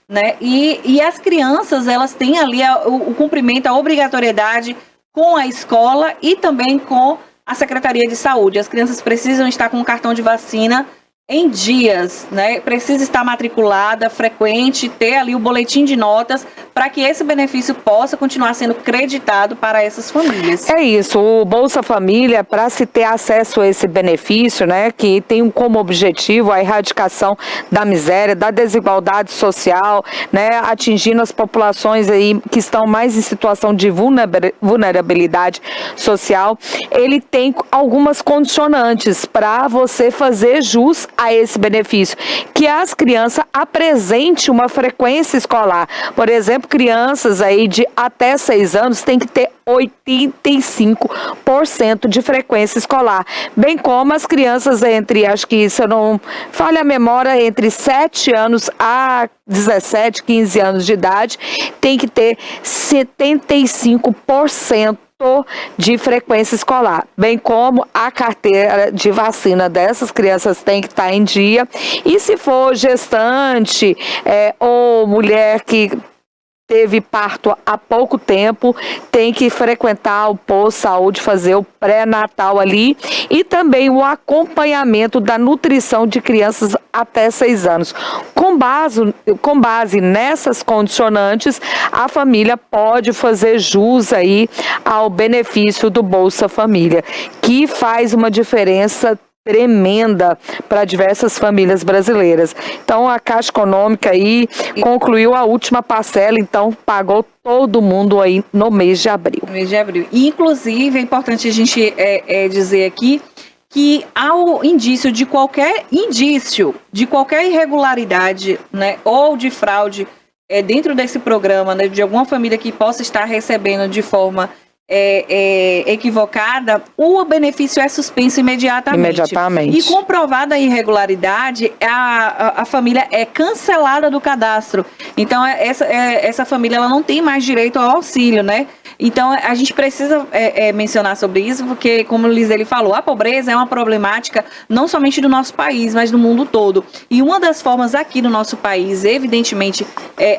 né? E as crianças, elas têm ali o cumprimento, a obrigatoriedade com a escola e também com a Secretaria de Saúde. As crianças precisam estar com o cartão de vacina em dias, né? Precisa estar matriculada, frequente, ter ali o boletim de notas para que esse benefício possa continuar sendo creditado para essas famílias. É isso, o Bolsa Família, para se ter acesso a esse benefício, né, que tem como objetivo a erradicação da miséria, da desigualdade social, né, atingindo as populações aí que estão mais em situação de vulnerabilidade social, ele tem algumas condicionantes para você fazer jus a esse benefício, que as crianças apresentem uma frequência escolar. Por exemplo, crianças aí de até 6 anos têm que ter 85% de frequência escolar, bem como as crianças entre, acho que se eu não falha a memória, entre 7 anos a 17, 15 anos de idade, tem que ter 75% de frequência escolar, bem como a carteira de vacina dessas crianças tem que estar em dia. E se for gestante ou mulher que teve parto há pouco tempo, tem que frequentar o posto de saúde, fazer o pré-natal ali e também o acompanhamento da nutrição de crianças até 6 anos. Com base nessas condicionantes, a família pode fazer jus aí ao benefício do Bolsa Família, que faz uma diferença tremenda para diversas famílias brasileiras. Então a Caixa Econômica aí concluiu a última parcela, então pagou todo mundo aí no mês de abril. No mês de abril. Inclusive é importante a gente dizer aqui que ao indício de qualquer irregularidade, né, ou de fraude dentro desse programa, né, de alguma família que possa estar recebendo de forma equivocada, o benefício é suspenso imediatamente. E comprovada a irregularidade, a família é cancelada do cadastro. Então, essa família ela não tem mais direito ao auxílio, né? Então, a gente precisa mencionar sobre isso, porque, como o Lisdeli falou, a pobreza é uma problemática não somente do nosso país, mas do mundo todo. E uma das formas aqui do nosso país, evidentemente,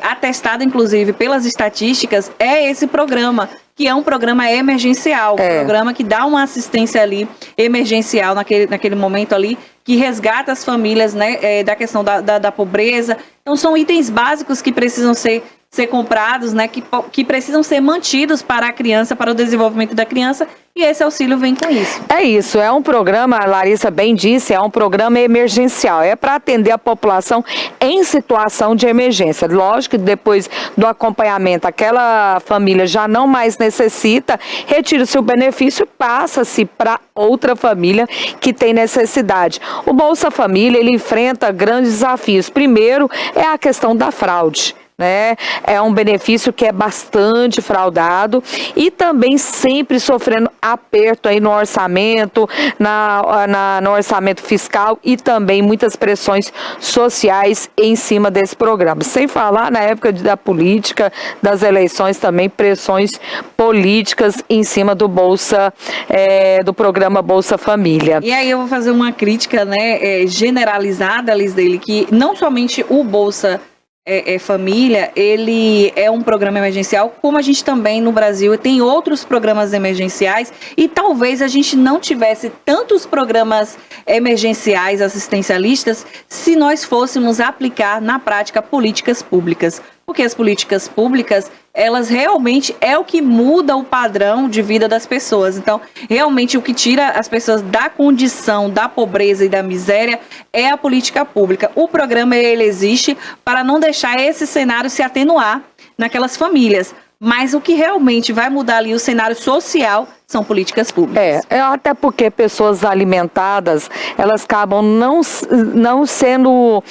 atestada, inclusive, pelas estatísticas, é esse programa, que é um programa emergencial, um programa que dá uma assistência ali emergencial naquele momento ali, que resgata as famílias, né, da questão da pobreza. Então são itens básicos que precisam ser comprados, né, que precisam ser mantidos para a criança, para o desenvolvimento da criança, e esse auxílio vem com isso. É isso, é um programa, a Larissa bem disse, é um programa emergencial, é para atender a população em situação de emergência. Lógico que depois do acompanhamento, aquela família já não mais necessita, retira o seu benefício e passa-se para outra família que tem necessidade. O Bolsa Família, ele enfrenta grandes desafios. Primeiro é a questão da fraude. né? É um benefício que é bastante fraudado e também sempre sofrendo aperto aí no orçamento, no orçamento fiscal e também muitas pressões sociais em cima desse programa. Sem falar na época da política, das eleições também, pressões políticas em cima do do programa Bolsa Família. E aí eu vou fazer uma crítica, né, generalizada, Lisdeile, que não somente o Bolsa Família, ele é um programa emergencial, como a gente também no Brasil tem outros programas emergenciais e talvez a gente não tivesse tantos programas emergenciais assistencialistas se nós fôssemos aplicar na prática políticas públicas. Porque as políticas públicas, elas realmente é o que muda o padrão de vida das pessoas. Então, realmente o que tira as pessoas da condição da pobreza e da miséria é a política pública. O programa, ele existe para não deixar esse cenário se atenuar naquelas famílias. Mas o que realmente vai mudar ali o cenário social são políticas públicas. Até porque pessoas alimentadas, elas acabam não sendo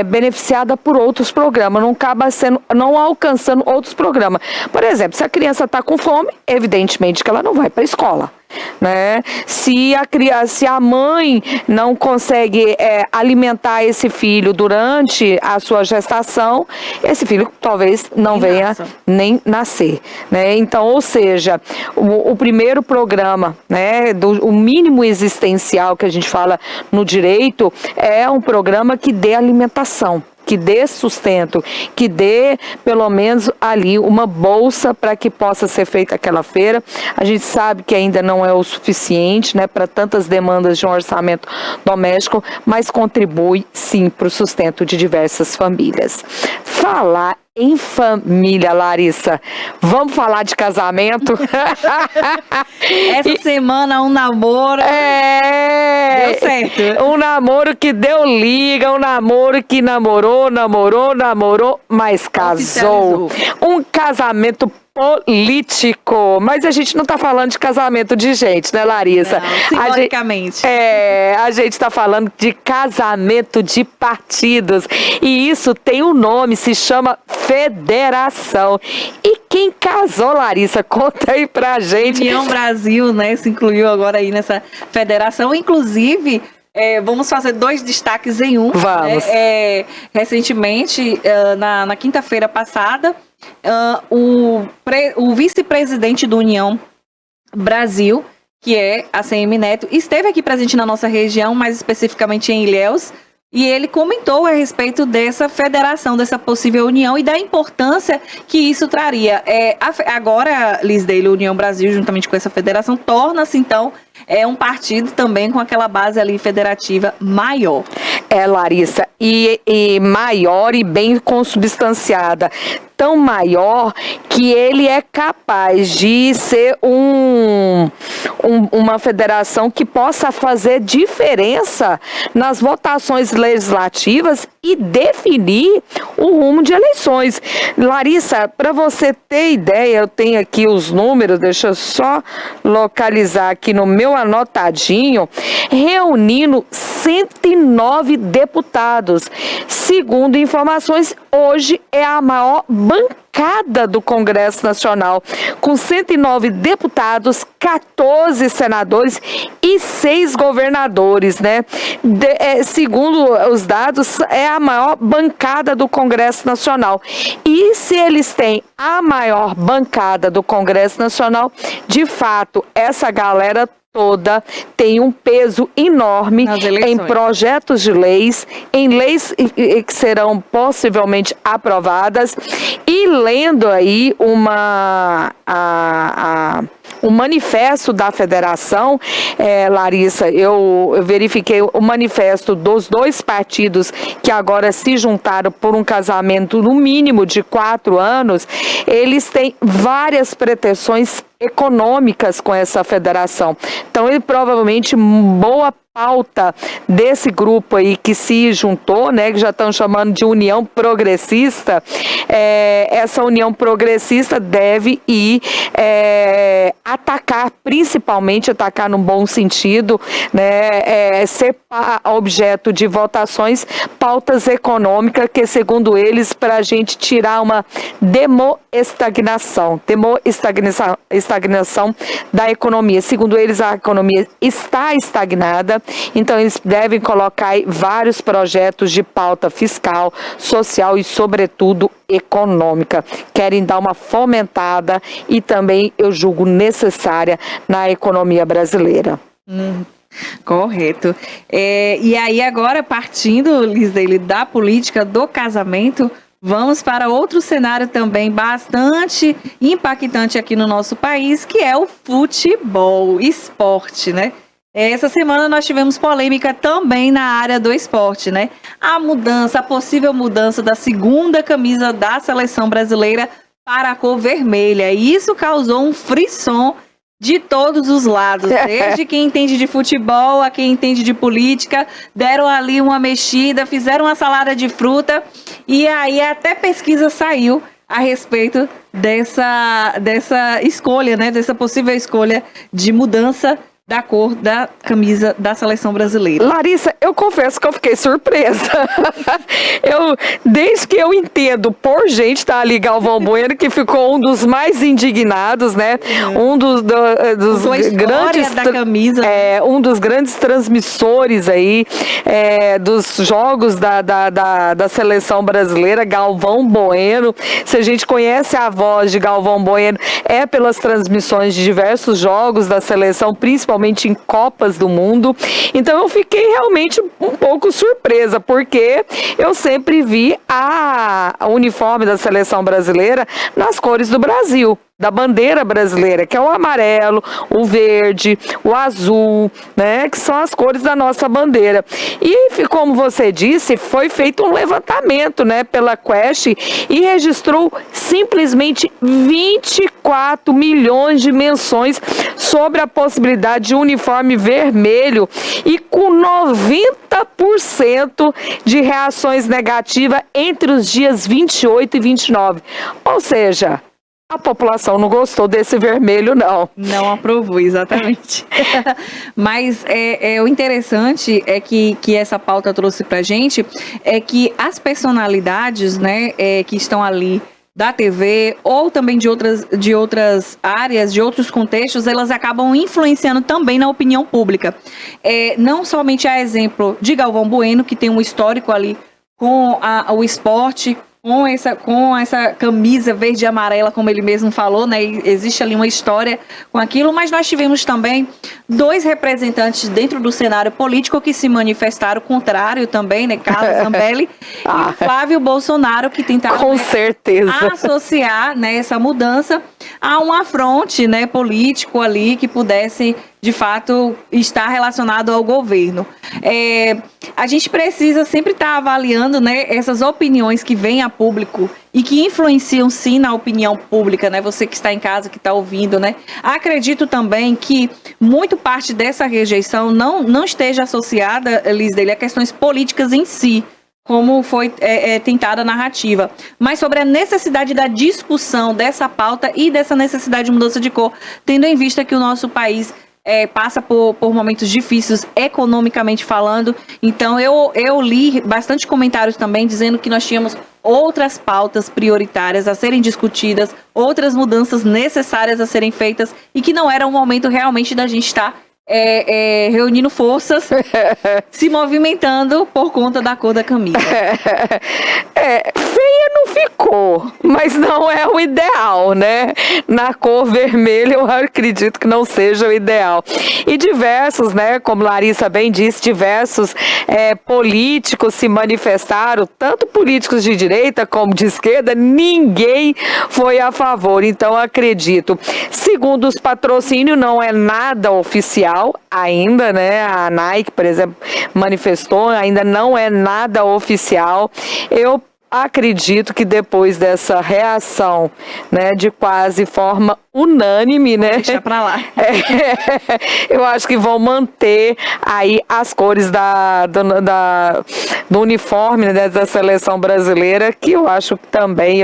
beneficiadas por outros programas, não alcançando outros programas. Por exemplo, se a criança está com fome, evidentemente que ela não vai para a escola. Né? Se a mãe não consegue alimentar esse filho durante a sua gestação, esse filho talvez não venha nem nascer, né? Então, ou seja, o primeiro programa, né, o mínimo existencial que a gente fala no direito é um programa que dê alimentação, que dê sustento, que dê pelo menos ali uma bolsa para que possa ser feita aquela feira. A gente sabe que ainda não é o suficiente, né, para tantas demandas de um orçamento doméstico, mas contribui sim para o sustento de diversas famílias. Falar em família, Larissa, vamos falar de casamento? Essa semana um namoro deu certo. Um namoro que deu liga, um namoro que namorou, mas casou. Um casamento político, mas a gente não está falando de casamento de gente, né, Larissa? Não, simbolicamente. A gente está falando de casamento de partidos e isso tem um nome, se chama federação. E quem casou, Larissa? Conta aí pra gente. União Brasil, né, se incluiu agora aí nessa federação, inclusive. Vamos fazer 2 destaques em um. Vamos. Recentemente, na quinta-feira passada, o vice-presidente do União Brasil, que é a ACM Neto, esteve aqui presente na nossa região, mais especificamente em Ilhéus, e ele comentou a respeito dessa federação, dessa possível união e da importância que isso traria. Agora, Lisdeile, a União Brasil, juntamente com essa federação, torna-se, então, um partido também com aquela base ali federativa maior. Larissa, e maior e bem consubstanciada. Tão maior que ele é capaz de ser uma federação que possa fazer diferença nas votações legislativas e definir o rumo de eleições. Larissa, para você ter ideia, eu tenho aqui os números, deixa eu só localizar aqui no meu anotadinho, reunindo 109 deputados. Segundo informações, hoje é a maior bancada do Congresso Nacional, com 109 deputados, 14 senadores e 6 governadores, né? Segundo os dados, é a maior bancada do Congresso Nacional. E se eles têm a maior bancada do Congresso Nacional, de fato, essa galera toda tem um peso enorme em projetos de leis, em leis que serão possivelmente aprovadas, e lendo aí o manifesto da federação, Larissa, eu verifiquei o manifesto dos 2 partidos que agora se juntaram por um casamento no mínimo de 4 anos, eles têm várias pretensões econômicas com essa federação. Então, ele provavelmente, boa pauta desse grupo aí que se juntou, né, que já estão chamando de União Progressista, essa União Progressista deve ir principalmente atacar no bom sentido, né, ser objeto de votações, pautas econômicas que, segundo eles, para a gente tirar uma estagnação da economia. Segundo eles, a economia está estagnada, então eles devem colocar aí vários projetos de pauta fiscal, social e, sobretudo, econômica. Querem dar uma fomentada e também, eu julgo, necessária na economia brasileira. Correto. E aí agora, partindo, Lisdeile, da política do casamento, vamos para outro cenário também bastante impactante aqui no nosso país, que é o futebol, esporte, né? Essa semana nós tivemos polêmica também na área do esporte, né? A possível mudança da segunda camisa da seleção brasileira para a cor vermelha. E isso causou um frisson de todos os lados, desde quem entende de futebol a quem entende de política, deram ali uma mexida, fizeram uma salada de fruta e aí até pesquisa saiu a respeito dessa escolha, né? Dessa possível escolha de mudança da cor da camisa da seleção brasileira. Larissa, eu confesso que eu fiquei surpresa. Desde que eu entendo por gente, tá ali Galvão Bueno, que ficou um dos mais indignados, né? Um dos grandes da camisa. Um dos grandes transmissores aí dos jogos da seleção brasileira, Galvão Bueno. Se a gente conhece a voz de Galvão Bueno, é pelas transmissões de diversos jogos da seleção, principalmente em Copas do Mundo. Então eu fiquei realmente um pouco surpresa, porque eu sempre vi o uniforme da seleção brasileira nas cores do Brasil, da bandeira brasileira, que é o amarelo, o verde, o azul, né, que são as cores da nossa bandeira. E, como você disse, foi feito um levantamento, né, pela Quest e registrou simplesmente 24 milhões de menções sobre a possibilidade de uniforme vermelho e com 90% de reações negativas entre os dias 28 e 29. Ou seja, a população não gostou desse vermelho, não. Não aprovou, exatamente. Mas o interessante é que essa pauta trouxe pra gente é que as personalidades, né, que estão ali da TV ou também de outras áreas, de outros contextos, elas acabam influenciando também na opinião pública. Não somente a exemplo de Galvão Bueno, que tem um histórico ali com o esporte, com essa camisa verde e amarela, como ele mesmo falou, né? Existe ali uma história com aquilo, mas nós tivemos também 2 representantes dentro do cenário político que se manifestaram contrário também, né? Carlos Zambelli e o Flávio Bolsonaro, que tentaram com certeza associar, né, essa mudança a um afronte, né, político ali que pudesse de fato estar relacionado ao governo. A gente precisa sempre estar avaliando, né, essas opiniões que vêm a público e que influenciam sim na opinião pública, né? Você que está em casa, que está ouvindo, né? Acredito também que muito parte dessa rejeição não esteja associada, Lisdeile, a questões políticas em si, como foi tentada a narrativa, mas sobre a necessidade da discussão dessa pauta e dessa necessidade de mudança de cor, tendo em vista que o nosso país passa por momentos difíceis economicamente falando. Então eu li bastante comentários também dizendo que nós tínhamos outras pautas prioritárias a serem discutidas, outras mudanças necessárias a serem feitas e que não era o momento realmente da gente estar reunindo forças, se movimentando por conta da cor da camisa. Feia não ficou, mas não é o ideal, né? Na cor vermelha eu acredito que não seja o ideal. E diversos, né, como Larissa bem disse, diversos políticos se manifestaram, tanto políticos de direita como de esquerda, ninguém foi a favor. Então acredito, segundo os patrocínios, não é nada oficial ainda, né? A Nike, por exemplo, manifestou, ainda não é nada oficial. Eu acredito que depois dessa reação, né, de quase forma unânime, né? Deixa pra lá. Eu acho que vão manter aí as cores do uniforme, né, da seleção brasileira, que eu acho que eu também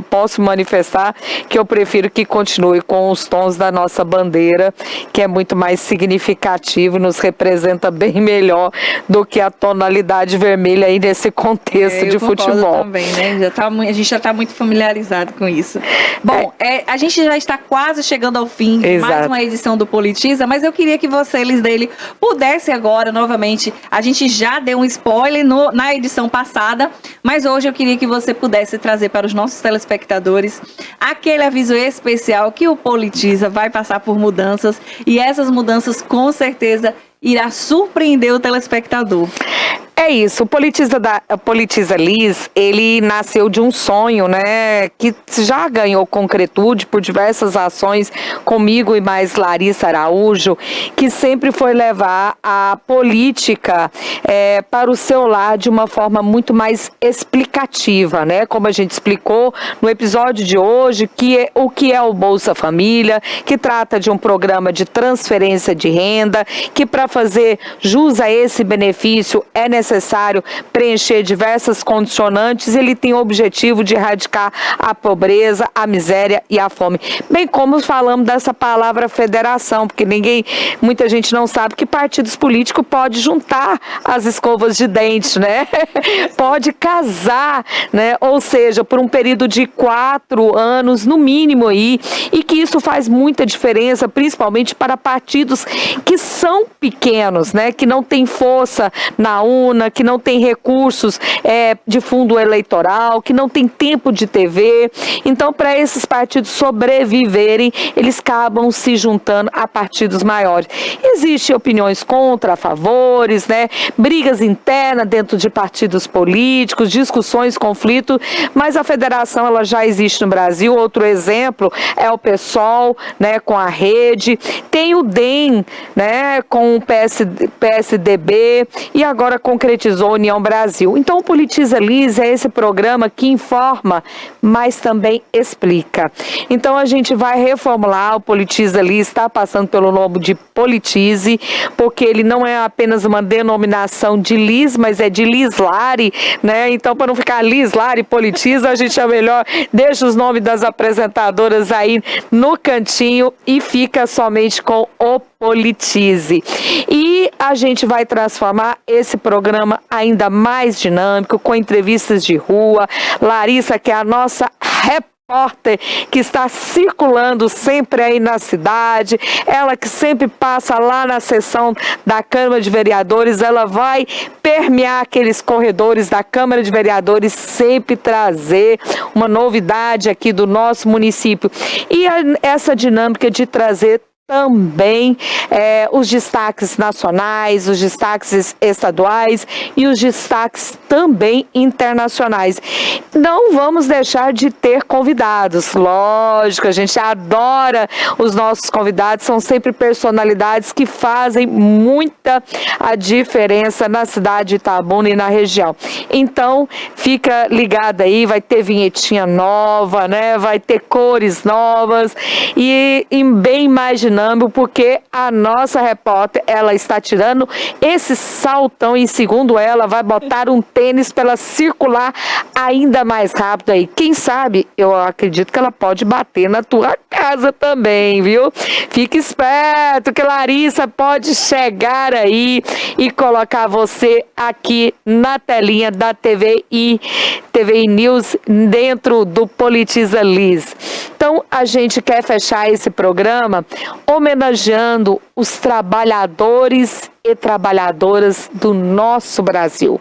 posso manifestar que eu prefiro que continue com os tons da nossa bandeira, que é muito mais significativo e nos representa bem melhor do que a tonalidade vermelha aí nesse contexto de futebol. Também, né? A gente já está muito familiarizado com isso. Bom, a gente já está quase chegando ao fim de mais uma edição do Politiza, mas eu queria que você, Lisdeile, pudesse agora, novamente, a gente já deu um spoiler na edição passada, mas hoje eu queria que você pudesse trazer para os nossos telespectadores aquele aviso especial que o Politiza vai passar por mudanças, e essas mudanças com certeza irá surpreender o telespectador. É isso, o Politiza Liz, ele nasceu de um sonho, né, que já ganhou concretude por diversas ações comigo e mais Larissa Araújo, que sempre foi levar a política para o seu lar de uma forma muito mais explicativa, né, como a gente explicou no episódio de hoje, o que é o Bolsa Família, que trata de um programa de transferência de renda, que para fazer jus a esse benefício é necessário preencher diversas condicionantes. Ele tem o objetivo de erradicar a pobreza, a miséria e a fome. Bem como falamos dessa palavra federação, porque muita gente não sabe que partidos políticos pode juntar as escovas de dente, né? Pode casar, né? Ou seja, por um período de 4 anos, no mínimo aí, e que isso faz muita diferença, principalmente para partidos que são pequenos, né? Que não tem força na urna, que não tem recursos de fundo eleitoral, que não tem tempo de TV. Então, para esses partidos sobreviverem, eles acabam se juntando a partidos maiores. Existem opiniões contra, a favores, né? Brigas internas dentro de partidos políticos, discussões, conflitos, mas a federação ela já existe no Brasil. Outro exemplo é o PSOL, né, com a Rede, tem o DEM, né, com o PSDB, e agora concretizou a União Brasil. Então o Politiza Liz é esse programa que informa, mas também explica. Então a gente vai reformular o Politiza Liz, está passando pelo nome de Politize, porque ele não é apenas uma denominação de Liz, mas é de Lislari, né? Então, para não ficar Lislari Politiza, a gente deixa os nomes das apresentadoras aí no cantinho e fica somente com o Politize. E a gente vai transformar esse programa ainda mais dinâmico, com entrevistas de rua. Larissa, que é a nossa repórter que está circulando sempre aí na cidade, ela que sempre passa lá na sessão da Câmara de Vereadores, ela vai permear aqueles corredores da Câmara de Vereadores, sempre trazer uma novidade aqui do nosso município. E essa dinâmica de trazer também os destaques nacionais, os destaques estaduais e os destaques também internacionais. Não vamos deixar de ter convidados, lógico, a gente adora os nossos convidados, são sempre personalidades que fazem muita a diferença na cidade de Itabuna e na região. Então, fica ligado aí, vai ter vinhetinha nova, né? Vai ter cores novas e bem mais dinâmico, porque a nossa repórter, ela está tirando esse saltão e, segundo ela, vai botar um tênis para ela circular ainda mais rápido aí. Quem sabe, eu acredito que ela pode bater na tua casa também, viu? Fique esperto que Larissa pode chegar aí e colocar você aqui na telinha da TV News dentro do Politiza Liz. Então, a gente quer fechar esse programa homenageando os trabalhadores e trabalhadoras do nosso Brasil.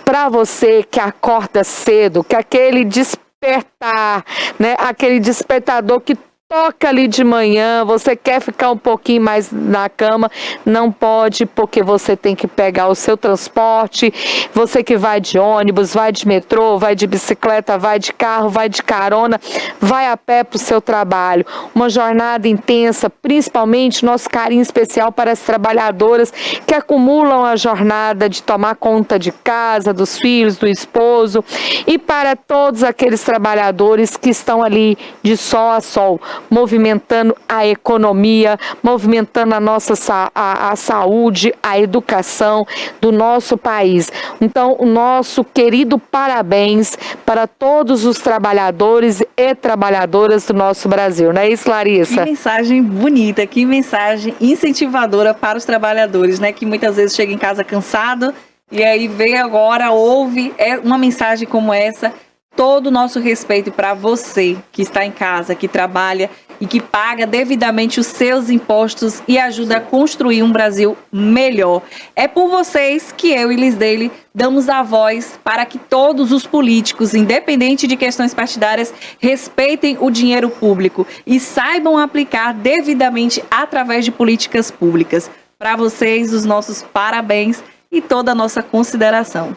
Para você que acorda cedo, que aquele despertar, né, aquele despertador que toca ali de manhã, você quer ficar um pouquinho mais na cama, não pode, porque você tem que pegar o seu transporte, você que vai de ônibus, vai de metrô, vai de bicicleta, vai de carro, vai de carona, vai a pé para o seu trabalho. Uma jornada intensa, principalmente nosso carinho especial para as trabalhadoras que acumulam a jornada de tomar conta de casa, dos filhos, do esposo, e para todos aqueles trabalhadores que estão ali de sol a sol, movimentando a economia, movimentando a nossa a saúde, a educação do nosso país. Então, o nosso querido parabéns para todos os trabalhadores e trabalhadoras do nosso Brasil, não é isso, Larissa? Que mensagem bonita, que mensagem incentivadora para os trabalhadores, né? Que muitas vezes chega em casa cansado e aí vê agora, ouve uma mensagem como essa. Todo o nosso respeito para você que está em casa, que trabalha e que paga devidamente os seus impostos e ajuda a construir um Brasil melhor. É por vocês que eu e Liz Daily damos a voz para que todos os políticos, independente de questões partidárias, respeitem o dinheiro público e saibam aplicar devidamente através de políticas públicas. Para vocês, os nossos parabéns e toda a nossa consideração.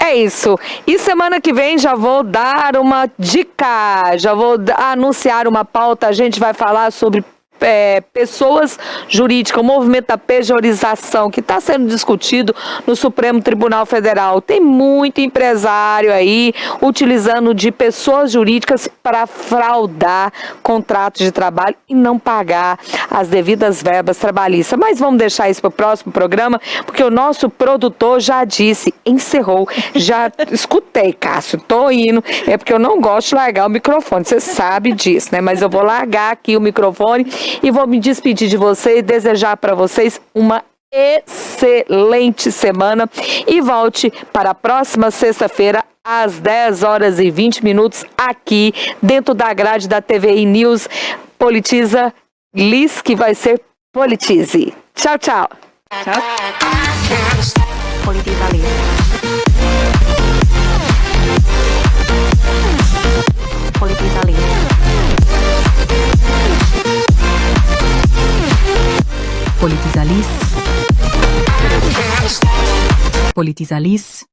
É isso. E semana que vem já vou dar uma dica, já vou anunciar uma pauta. A gente vai falar sobre pessoas jurídicas, o movimento da pejorização que está sendo discutido no Supremo Tribunal Federal. Tem muito empresário aí utilizando de pessoas jurídicas para fraudar contratos de trabalho e não pagar as devidas verbas trabalhistas. Mas vamos deixar isso para o próximo programa, porque o nosso produtor já disse, encerrou, já escutei, Cássio, tô indo, é porque eu não gosto de largar o microfone, você sabe disso, né? Mas eu vou largar aqui o microfone e vou me despedir de vocês, desejar para vocês uma excelente semana e volte para a próxima sexta-feira às 10h20 aqui dentro da grade da TVI News. Politiza Liz, que vai ser Politize. Tchau, tchau. Tchau. Politiza Liz. Politiza Liz. Politiza Liz. Politiza Liz.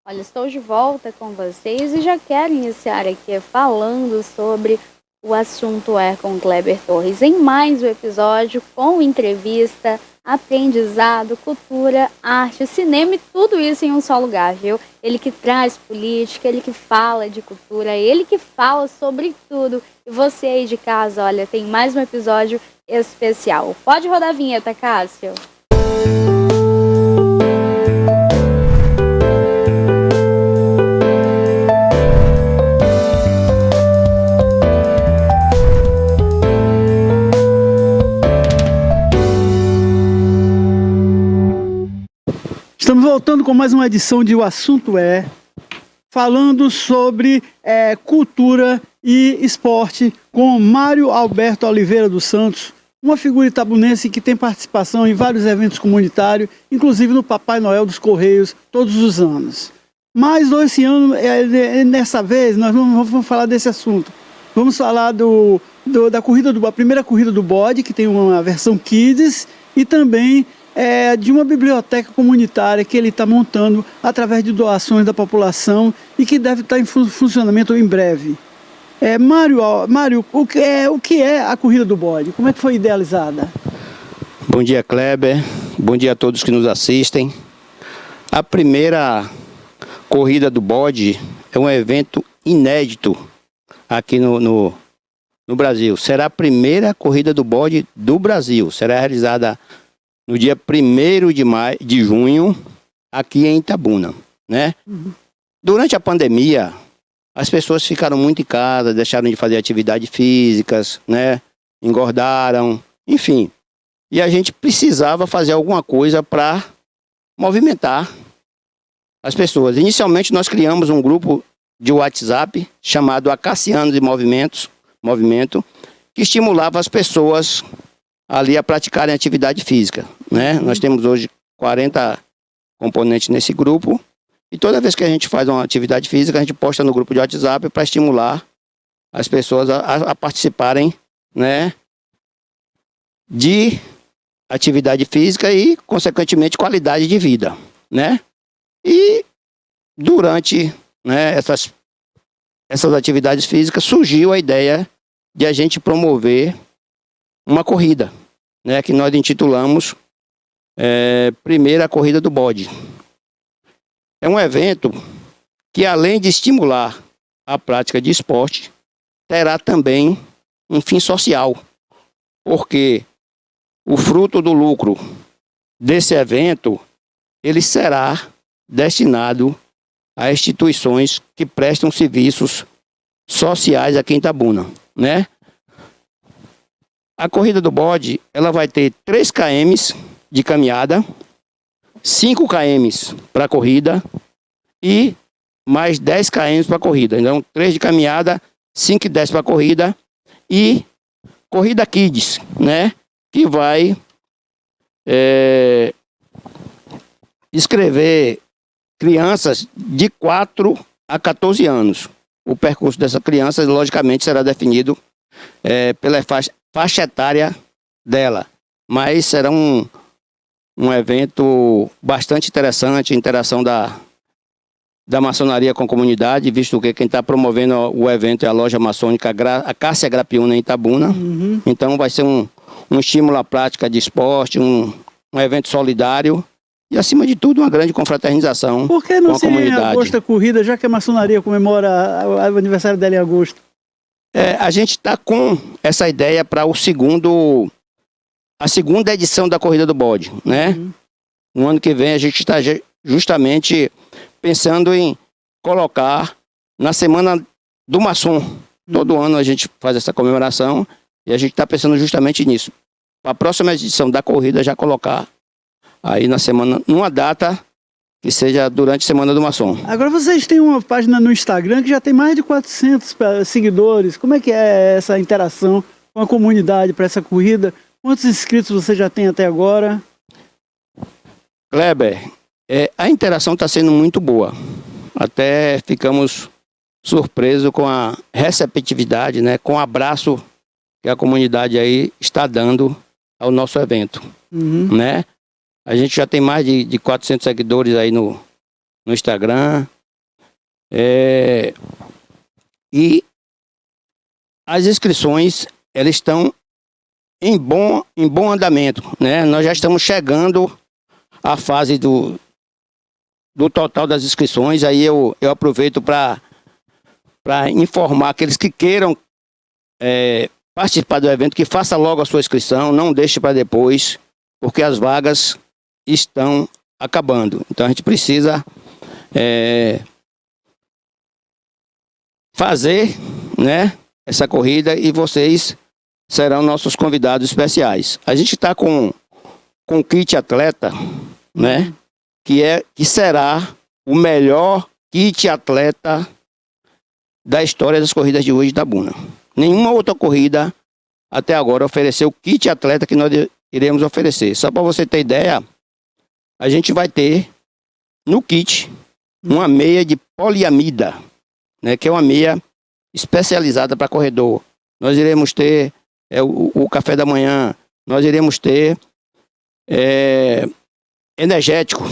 Olha, estou de volta com vocês e já quero iniciar aqui falando sobre o assunto com Kleber Torres em mais um episódio com entrevista, aprendizado, cultura, arte, cinema e tudo isso em um só lugar, viu? Ele que traz política, ele que fala de cultura, ele que fala sobre tudo. E você aí de casa, olha, tem mais um episódio especial. Pode rodar a vinheta, Cássio. Estamos voltando com mais uma edição de O Assunto falando sobre cultura e esporte com Mário Alberto Oliveira dos Santos, uma figura itabunense que tem participação em vários eventos comunitários, inclusive no Papai Noel dos Correios, todos os anos. Mas esse ano, dessa vez, nós vamos falar desse assunto. Vamos falar da primeira corrida do bode, que tem uma versão Kids, e também de uma biblioteca comunitária que ele está montando através de doações da população e que deve estar em funcionamento em breve. Mário, o que é a corrida do bode? Como é que foi idealizada? Bom dia, Kleber. Bom dia a todos que nos assistem. A primeira corrida do bode é um evento inédito aqui no Brasil. Será a primeira corrida do bode do Brasil. Será realizada no dia 1º de junho, aqui em Itabuna, né? Durante a pandemia, as pessoas ficaram muito em casa, deixaram de fazer atividades físicas, né? Engordaram, enfim. E a gente precisava fazer alguma coisa para movimentar as pessoas. Inicialmente, nós criamos um grupo de WhatsApp chamado Acacianos e Movimento, que estimulava as pessoas ali a praticarem atividade física, né? Nós temos hoje 40 componentes nesse grupo e toda vez que a gente faz uma atividade física, a gente posta no grupo de WhatsApp para estimular as pessoas a participarem, né, de atividade física e, consequentemente, qualidade de vida, né? E durante, né, essas atividades físicas surgiu a ideia de a gente promover uma corrida, né, que nós intitulamos Primeira Corrida do Bode. É um evento que, além de estimular a prática de esporte, terá também um fim social, porque o fruto do lucro desse evento, ele será destinado a instituições que prestam serviços sociais aqui em Itabuna, né? A corrida do bode, ela vai ter 3 km de caminhada, 5 km para corrida e mais 10 km para corrida. Então, 3 de caminhada, 5 e 10 para corrida e corrida kids, né? Que vai inscrever crianças de 4 a 14 anos. O percurso dessa criança, logicamente, será definido pela faixa etária dela. Mas será um evento bastante interessante, interação da maçonaria com a comunidade, visto que quem está promovendo o evento é a loja maçônica a Cássia Grapiúna em Itabuna. Uhum. Então vai ser um estímulo à prática de esporte, um evento solidário e, acima de tudo, uma grande confraternização com a comunidade. Por que não seria em agosto a corrida, já que a maçonaria comemora o aniversário dela em agosto? A gente está com essa ideia para a segunda edição da Corrida do Bode, né? Uhum. No ano que vem a gente está justamente pensando em colocar na Semana do Maçom. Todo ano a gente faz essa comemoração e a gente está pensando justamente nisso. Para a próxima edição da corrida já colocar aí na semana, numa data que seja durante a Semana do Maçom. Agora vocês têm uma página no Instagram que já tem mais de 400 seguidores. Como é que é essa interação com a comunidade para essa corrida? Quantos inscritos você já tem até agora? Kleber, a interação está sendo muito boa. Até ficamos surpresos com a receptividade, né, com o abraço que a comunidade aí está dando ao nosso evento. Uhum. Né? A gente já tem mais de 400 seguidores aí no Instagram. E as inscrições, elas estão em bom andamento, né? Nós já estamos chegando à fase do total das inscrições. Aí eu aproveito para informar aqueles que queiram participar do evento, que faça logo a sua inscrição, não deixe para depois, porque as vagas estão acabando. Então a gente precisa fazer, né, essa corrida e vocês serão nossos convidados especiais. A gente está com kit atleta, né, que será o melhor kit atleta da história das corridas de hoje de Itabuna. Nenhuma outra corrida até agora ofereceu o kit atleta que nós iremos oferecer. Só para você ter ideia, a gente vai ter no kit uma meia de poliamida, né, que é uma meia especializada para corredor. Nós iremos ter o café da manhã, nós iremos ter energético,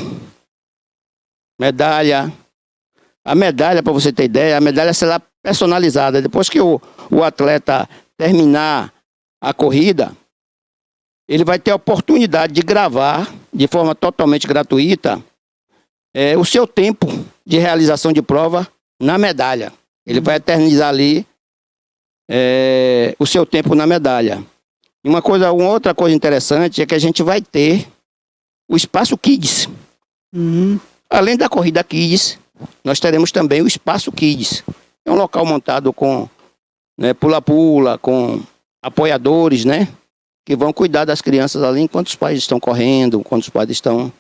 medalha. A medalha, para você ter ideia, a medalha será personalizada. Depois que o atleta terminar a corrida, ele vai ter a oportunidade de gravar de forma totalmente gratuita o seu tempo de realização de prova na medalha. Ele vai eternizar ali o seu tempo na medalha. E uma outra coisa interessante é que a gente vai ter o espaço Kids. Uhum. Além da corrida Kids, nós teremos também o espaço Kids. É um local montado com pula-pula, com apoiadores, né, que vão cuidar das crianças ali enquanto os pais estão correndo, enquanto os pais estão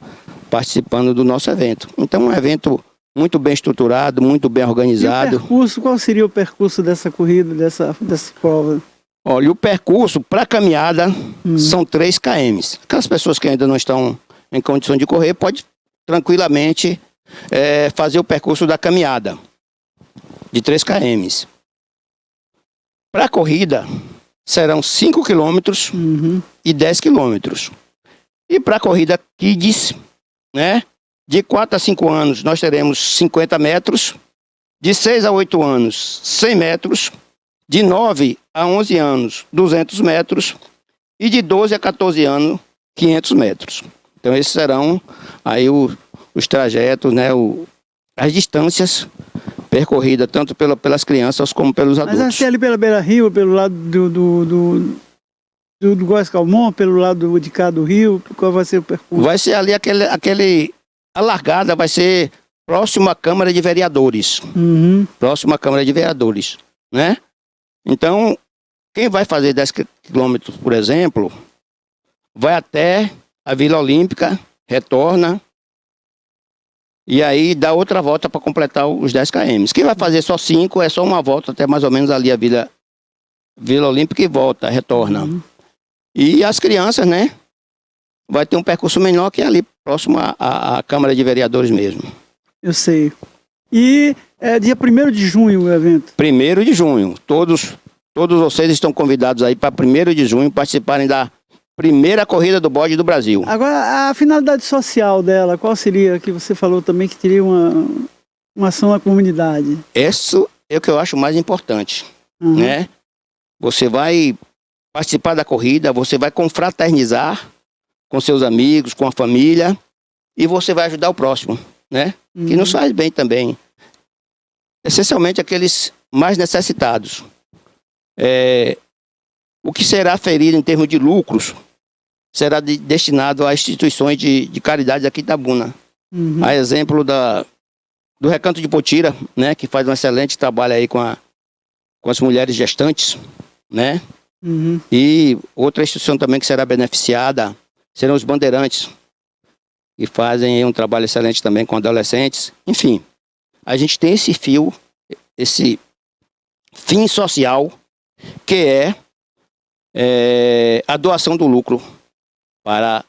participando do nosso evento. Então, é um evento muito bem estruturado, muito bem organizado. E o percurso, qual seria o percurso dessa corrida, dessa prova? Olha, o percurso para caminhada são 3 km. Aquelas pessoas que ainda não estão em condição de correr, pode tranquilamente fazer o percurso da caminhada de 3 km. Para a corrida, serão 5 quilômetros e 10 quilômetros. E para a corrida Kids, né, de 4 a 5 anos, nós teremos 50 metros. De 6 a 8 anos, 100 metros. De 9 a 11 anos, 200 metros. E de 12 a 14 anos, 500 metros. Então, esses serão aí os trajetos, né, as distâncias percorridas, tanto pelas crianças como pelos adultos. Mas assim, ali pela beira-rio, pelo lado do Góes Calmon, pelo lado de cá do rio, qual vai ser o percurso? Vai ser ali a largada vai ser próximo à Câmara de Vereadores. Próximo à Câmara de Vereadores, né? Então, quem vai fazer 10 quilômetros, por exemplo, vai até a Vila Olímpica, retorna, e aí dá outra volta para completar os 10 km. Quem vai fazer só 5, é só uma volta até mais ou menos ali a Vila Olímpica e volta, retorna. E as crianças, né, vai ter um percurso menor que é ali próximo à Câmara de Vereadores mesmo. Eu sei. E é dia 1º de junho o evento? 1º de junho. Todos vocês estão convidados aí para 1º de junho participarem da primeira corrida do bode do Brasil. Agora, a finalidade social dela, qual seria? Que você falou também que teria uma ação na comunidade. Isso é o que eu acho mais importante, né? Você vai participar da corrida, você vai confraternizar com seus amigos, com a família, e você vai ajudar o próximo, né? Que nos faz bem também. Essencialmente aqueles mais necessitados. O que será ferido em termos de lucros será destinado a instituições de caridade aqui da Itabuna. A exemplo do Recanto de Potira, né, que faz um excelente trabalho aí com as mulheres gestantes, né? E outra instituição também que será beneficiada serão os bandeirantes, que fazem aí um trabalho excelente também com adolescentes. Enfim, a gente tem esse fim social, que é a doação do lucro para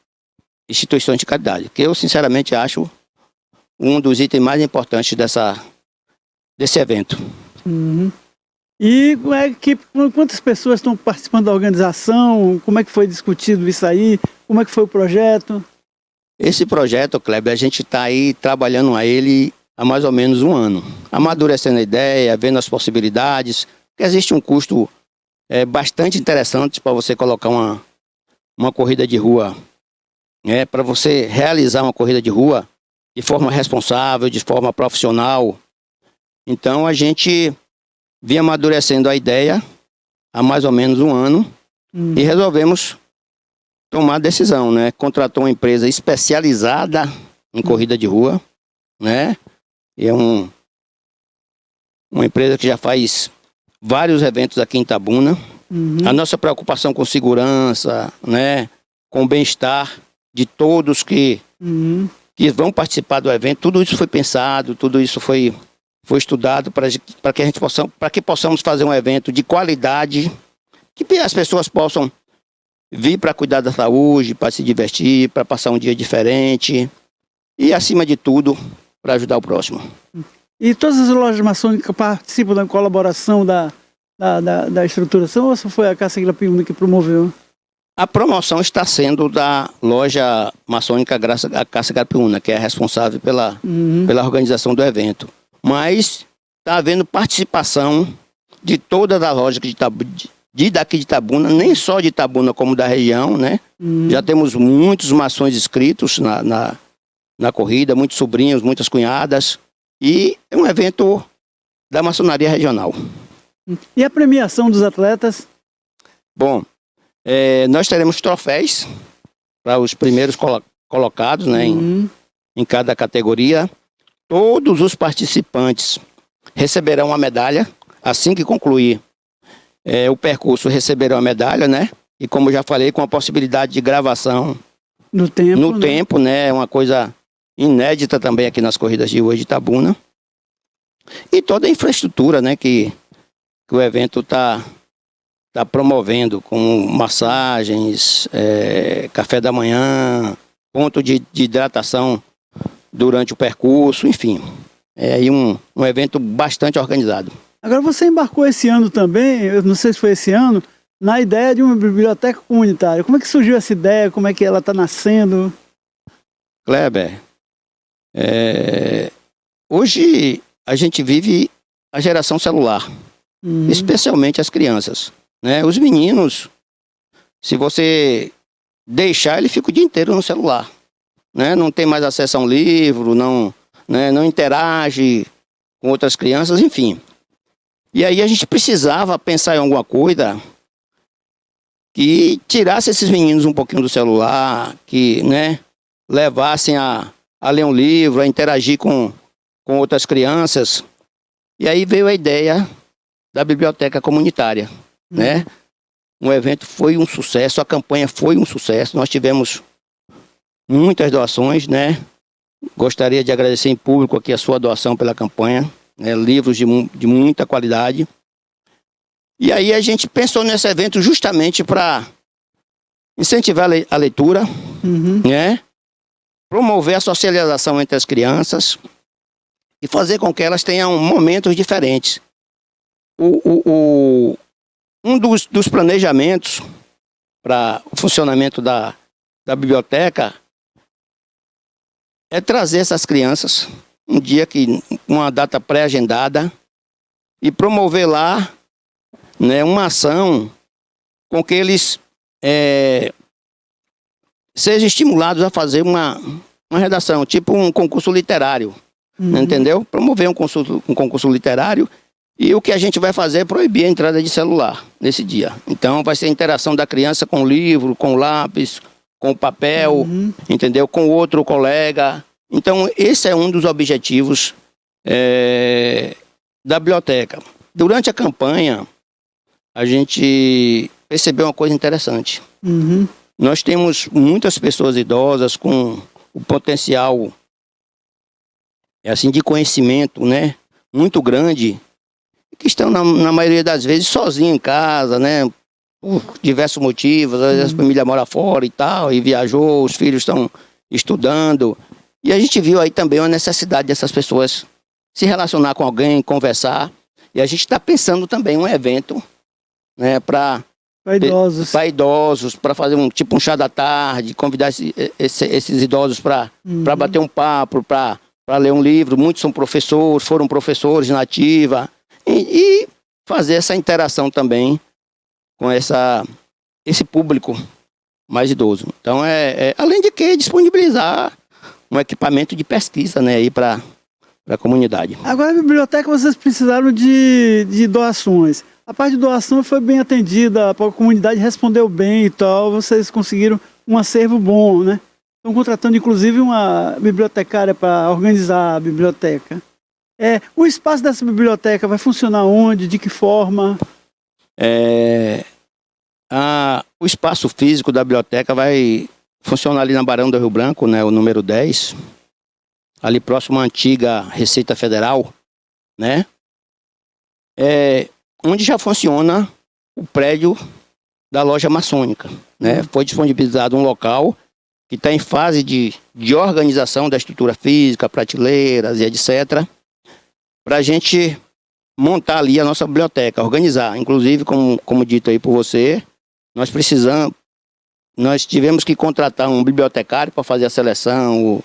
instituições de caridade, que eu sinceramente acho um dos itens mais importantes desse evento. E quantas pessoas estão participando da organização? Como é que foi discutido isso aí? Como é que foi o projeto? Esse projeto, Kleber, a gente está aí trabalhando a ele há mais ou menos um ano, amadurecendo a ideia, vendo as possibilidades, porque existe um custo bastante interessante para você colocar uma corrida de rua, para você realizar uma corrida de rua de forma responsável, de forma profissional. Então a gente vinha amadurecendo a ideia há mais ou menos um ano e resolvemos tomar a decisão, né? Contratou uma empresa especializada em corrida de rua, né? E é uma empresa que já faz vários eventos aqui em Itabuna. A nossa preocupação com segurança, né? Com o bem-estar de todos que vão participar do evento, tudo isso foi pensado, tudo isso foi estudado para que possamos fazer um evento de qualidade, que as pessoas possam vir para cuidar da saúde, para se divertir, para passar um dia diferente e, acima de tudo, para ajudar o próximo. E todas as lojas maçônicas participam da colaboração da estruturação, ou só foi a Casa Grapiúna que promoveu? A promoção está sendo da loja maçônica a Casa Grapiúna, que é responsável pela organização do evento. Mas está havendo participação de todas as lojas daqui de Itabuna, nem só de Itabuna como da região, né? Já temos muitos maçons inscritos na corrida, muitos sobrinhos, muitas cunhadas, e é um evento da maçonaria regional. E a premiação dos atletas? Bom, nós teremos troféus para os primeiros colocados, né, em cada categoria. Todos os participantes receberão uma medalha. Assim que concluir o percurso, receberão a medalha, né? E como já falei, com a possibilidade de gravação no tempo, né? É uma coisa inédita também aqui nas corridas de rua de Itabuna. E toda a infraestrutura, né? Que o evento está está promovendo com massagens, café da manhã, ponto de hidratação durante o percurso, enfim. É aí um evento bastante organizado. Agora você embarcou esse ano também, eu não sei se foi esse ano, na ideia de uma biblioteca comunitária. Como é que surgiu essa ideia? Como é que ela está nascendo? Kleber, hoje a gente vive a geração celular, especialmente as crianças, né? Os meninos, se você deixar, ele fica o dia inteiro no celular, né? Não tem mais acesso a um livro, não interage com outras crianças, enfim. E aí a gente precisava pensar em alguma coisa que tirasse esses meninos um pouquinho do celular, que, né, levassem a ler um livro, a interagir com outras crianças. E aí veio a ideia da biblioteca comunitária, né? O evento foi um sucesso, a campanha foi um sucesso, nós tivemos muitas doações, né? Gostaria de agradecer em público aqui a sua doação pela campanha, né? Livros de muita qualidade. E aí a gente pensou nesse evento justamente para incentivar a leitura, né? Promover a socialização entre as crianças e fazer com que elas tenham momentos diferentes. Um dos planejamentos para o funcionamento da biblioteca é trazer essas crianças um dia uma data pré-agendada e promover lá, né, uma ação com que eles sejam estimulados a fazer uma redação, tipo um concurso literário, entendeu? Promover um concurso literário. E o que a gente vai fazer é proibir a entrada de celular nesse dia. Então vai ser a interação da criança com o livro, com o lápis, com o papel, entendeu? Com outro colega. Então esse é um dos objetivos da biblioteca. Durante a campanha, a gente percebeu uma coisa interessante. Nós temos muitas pessoas idosas com o potencial assim, de conhecimento, né, muito grande, que estão, na maioria das vezes, sozinhos em casa, né? Por diversos motivos. Às vezes a família mora fora e tal, e viajou, os filhos estão estudando. E a gente viu aí também a necessidade dessas pessoas se relacionar com alguém, conversar. E a gente está pensando também um evento, né, para idosos, para fazer um chá da tarde, convidar esses idosos para bater um papo, para ler um livro. Muitos são professores, foram professores na ativa. E fazer essa interação também com esse público mais idoso. Então, além de que disponibilizar um equipamento de pesquisa, né, aí para a comunidade. Agora, a biblioteca, vocês precisaram de doações. A parte de doação foi bem atendida, a comunidade respondeu bem e tal, vocês conseguiram um acervo bom, né? Estão contratando, inclusive, uma bibliotecária para organizar a biblioteca. O espaço dessa biblioteca vai funcionar onde? De que forma? O espaço físico da biblioteca vai funcionar ali na Barão do Rio Branco, né, o número 10, ali próximo à antiga Receita Federal, né? Onde já funciona o prédio da loja maçônica, né? Foi disponibilizado um local que está em fase de organização da estrutura física, prateleiras e etc., para a gente montar ali a nossa biblioteca, organizar. Inclusive, como dito aí por você, nós tivemos que contratar um bibliotecário para fazer a seleção,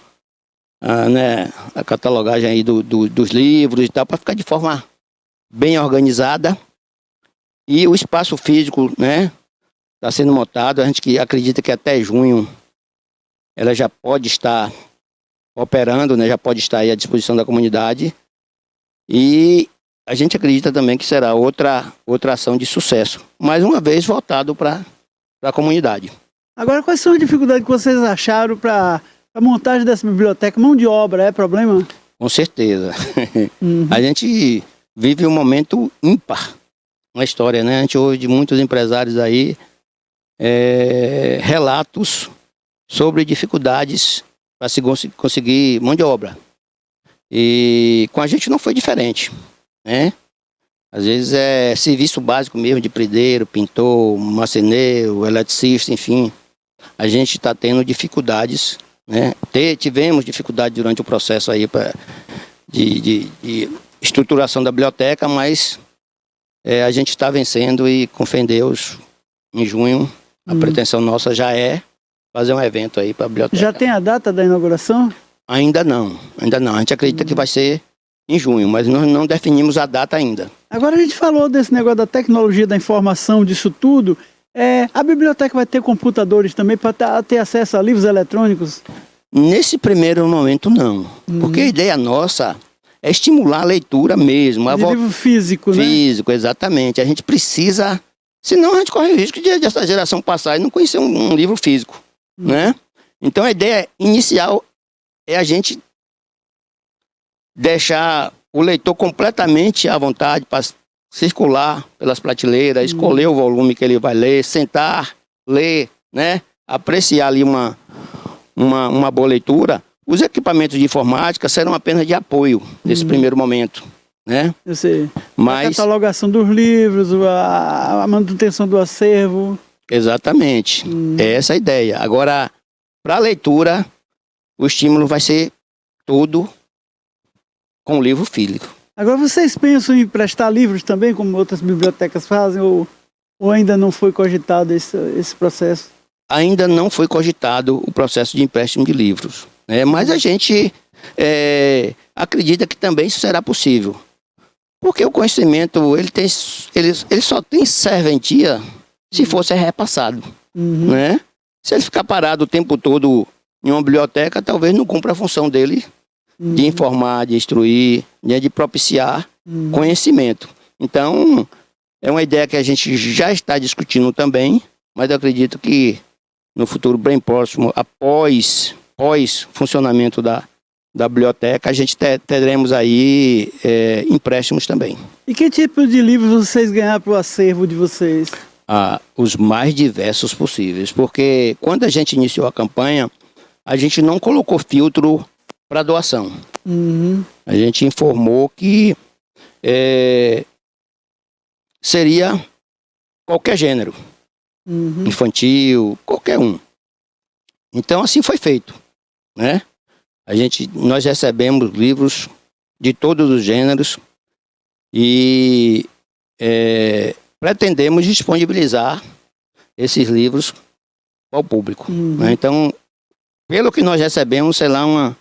a catalogagem aí dos livros e tal, para ficar de forma bem organizada. E o espaço físico, né, está sendo montado. A gente acredita que até junho ela já pode estar operando, né, já pode estar aí à disposição da comunidade. E a gente acredita também que será outra ação de sucesso, mais uma vez voltado para a comunidade. Agora, quais são as dificuldades que vocês acharam para a montagem dessa biblioteca? Mão de obra é problema? Com certeza. A gente vive um momento ímpar na história, né? A gente ouve de muitos empresários aí relatos sobre dificuldades para se conseguir mão de obra. E com a gente não foi diferente, né? Às vezes é serviço básico mesmo, de predeiro, pintor, marceneiro, eletricista, enfim. A gente está tendo dificuldades, né? Tivemos dificuldade durante o processo aí de estruturação da biblioteca, mas a gente está vencendo e, com fé em Deus, em junho, a pretensão nossa já é fazer um evento aí para a biblioteca. Já tem a data da inauguração? Ainda não. A gente acredita que vai ser em junho, mas nós não definimos a data ainda. Agora a gente falou desse negócio da tecnologia da informação, disso tudo. A biblioteca vai ter computadores também para ter acesso a livros eletrônicos? Nesse primeiro momento, não. Porque a ideia nossa é estimular a leitura mesmo. De livro físico, né? Físico, exatamente. A gente precisa... Senão a gente corre o risco de essa geração passar e não conhecer um livro físico, né? Então a ideia inicial é a gente deixar o leitor completamente à vontade para circular pelas prateleiras, escolher o volume que ele vai ler, sentar, ler, né? Apreciar ali uma boa leitura. Os equipamentos de informática serão apenas de apoio nesse primeiro momento, né? Eu sei. Mas... A catalogação dos livros, a manutenção do acervo. Exatamente. É essa a ideia. Agora, para a leitura, o estímulo vai ser todo com o livro físico. Agora, vocês pensam em emprestar livros também, como outras bibliotecas fazem, ou ainda não foi cogitado esse processo? Ainda não foi cogitado o processo de empréstimo de livros, né? Mas a gente acredita que também isso será possível. Porque o conhecimento, ele só tem serventia se for ser repassado, né? Se ele ficar parado o tempo todo em uma biblioteca, talvez não cumpra a função dele de informar, de instruir, de propiciar conhecimento. Então, é uma ideia que a gente já está discutindo também, mas eu acredito que no futuro bem próximo, após funcionamento da biblioteca, a gente teremos aí empréstimos também. E que tipo de livros vocês ganharam para o acervo de vocês? Os mais diversos possíveis, porque quando a gente iniciou a campanha, a gente não colocou filtro para doação. A gente informou que seria qualquer gênero, infantil, qualquer um. Então assim foi feito, né? Nós recebemos livros de todos os gêneros e pretendemos disponibilizar esses livros ao público, né? Então, pelo que nós recebemos, sei lá, uma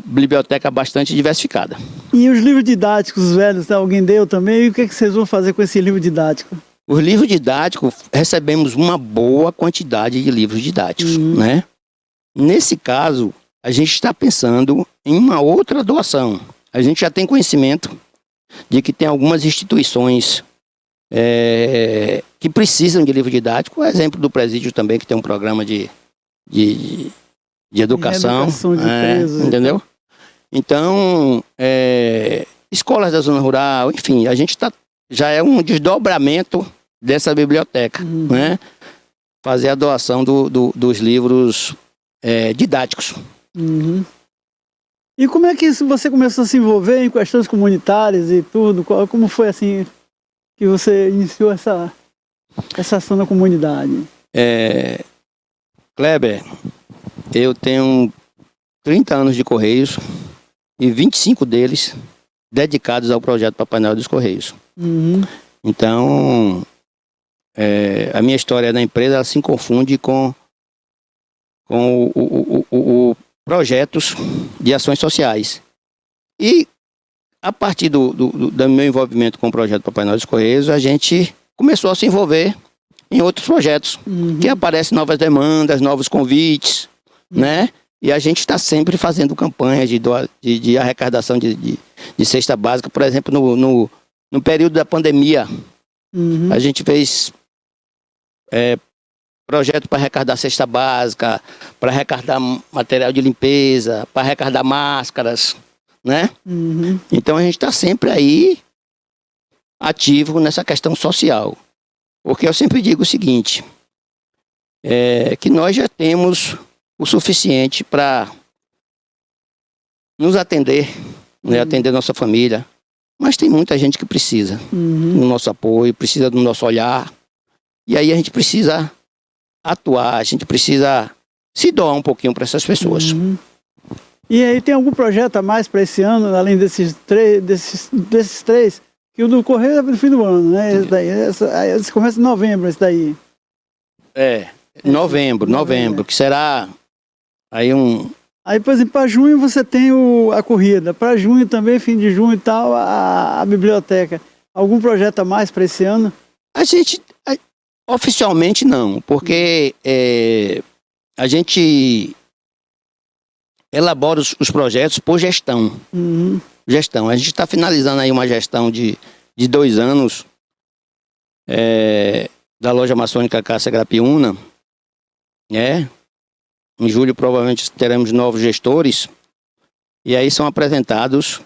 biblioteca bastante diversificada. E os livros didáticos velhos, alguém deu também? E o que vocês vão fazer com esse livro didático? Os livros didáticos, recebemos uma boa quantidade de livros didáticos, né? Nesse caso, a gente está pensando em uma outra doação. A gente já tem conhecimento de que tem algumas instituições que precisam de livro didático. O exemplo do Presídio também, que tem um programa de educação, entendeu? Então, escolas da zona rural, enfim, a gente já é um desdobramento dessa biblioteca, né? Fazer a doação dos livros didáticos. E como é que você começou a se envolver em questões comunitárias e tudo? Como foi assim que você iniciou essa ação na comunidade? Kleber, eu tenho 30 anos de Correios e 25 deles dedicados ao projeto Papai Noel dos Correios. Então, a minha história da empresa ela se confunde com projetos de ações sociais. E a partir do meu envolvimento com o projeto Papai Noel dos Correios, a gente começou a se envolver em outros projetos, que aparecem novas demandas, novos convites, né? E a gente está sempre fazendo campanhas de arrecadação de cesta básica. Por exemplo, no período da pandemia, a gente fez projeto para arrecadar cesta básica, para arrecadar material de limpeza, para arrecadar máscaras, né? Então a gente está sempre aí ativo nessa questão social. Porque eu sempre digo o seguinte, que nós já temos o suficiente para nos atender, né, atender nossa família, mas tem muita gente que precisa do nosso apoio, precisa do nosso olhar. E aí a gente precisa atuar, a gente precisa se doar um pouquinho para essas pessoas. E aí tem algum projeto a mais para esse ano, além desses três, que o do Correio é no fim do ano, né? Esse daí, esse começa em novembro, esse daí. Novembro, que será aí um... Aí, por exemplo, para junho você tem a corrida, para junho também, fim de junho e tal, a biblioteca. Algum projeto a mais para esse ano? Oficialmente não, porque a gente elabora os projetos por gestão. Gestão. A gente está finalizando aí uma gestão de 2 anos da loja maçônica Cássia Grapiúna, né? Em julho provavelmente teremos novos gestores e aí são apresentados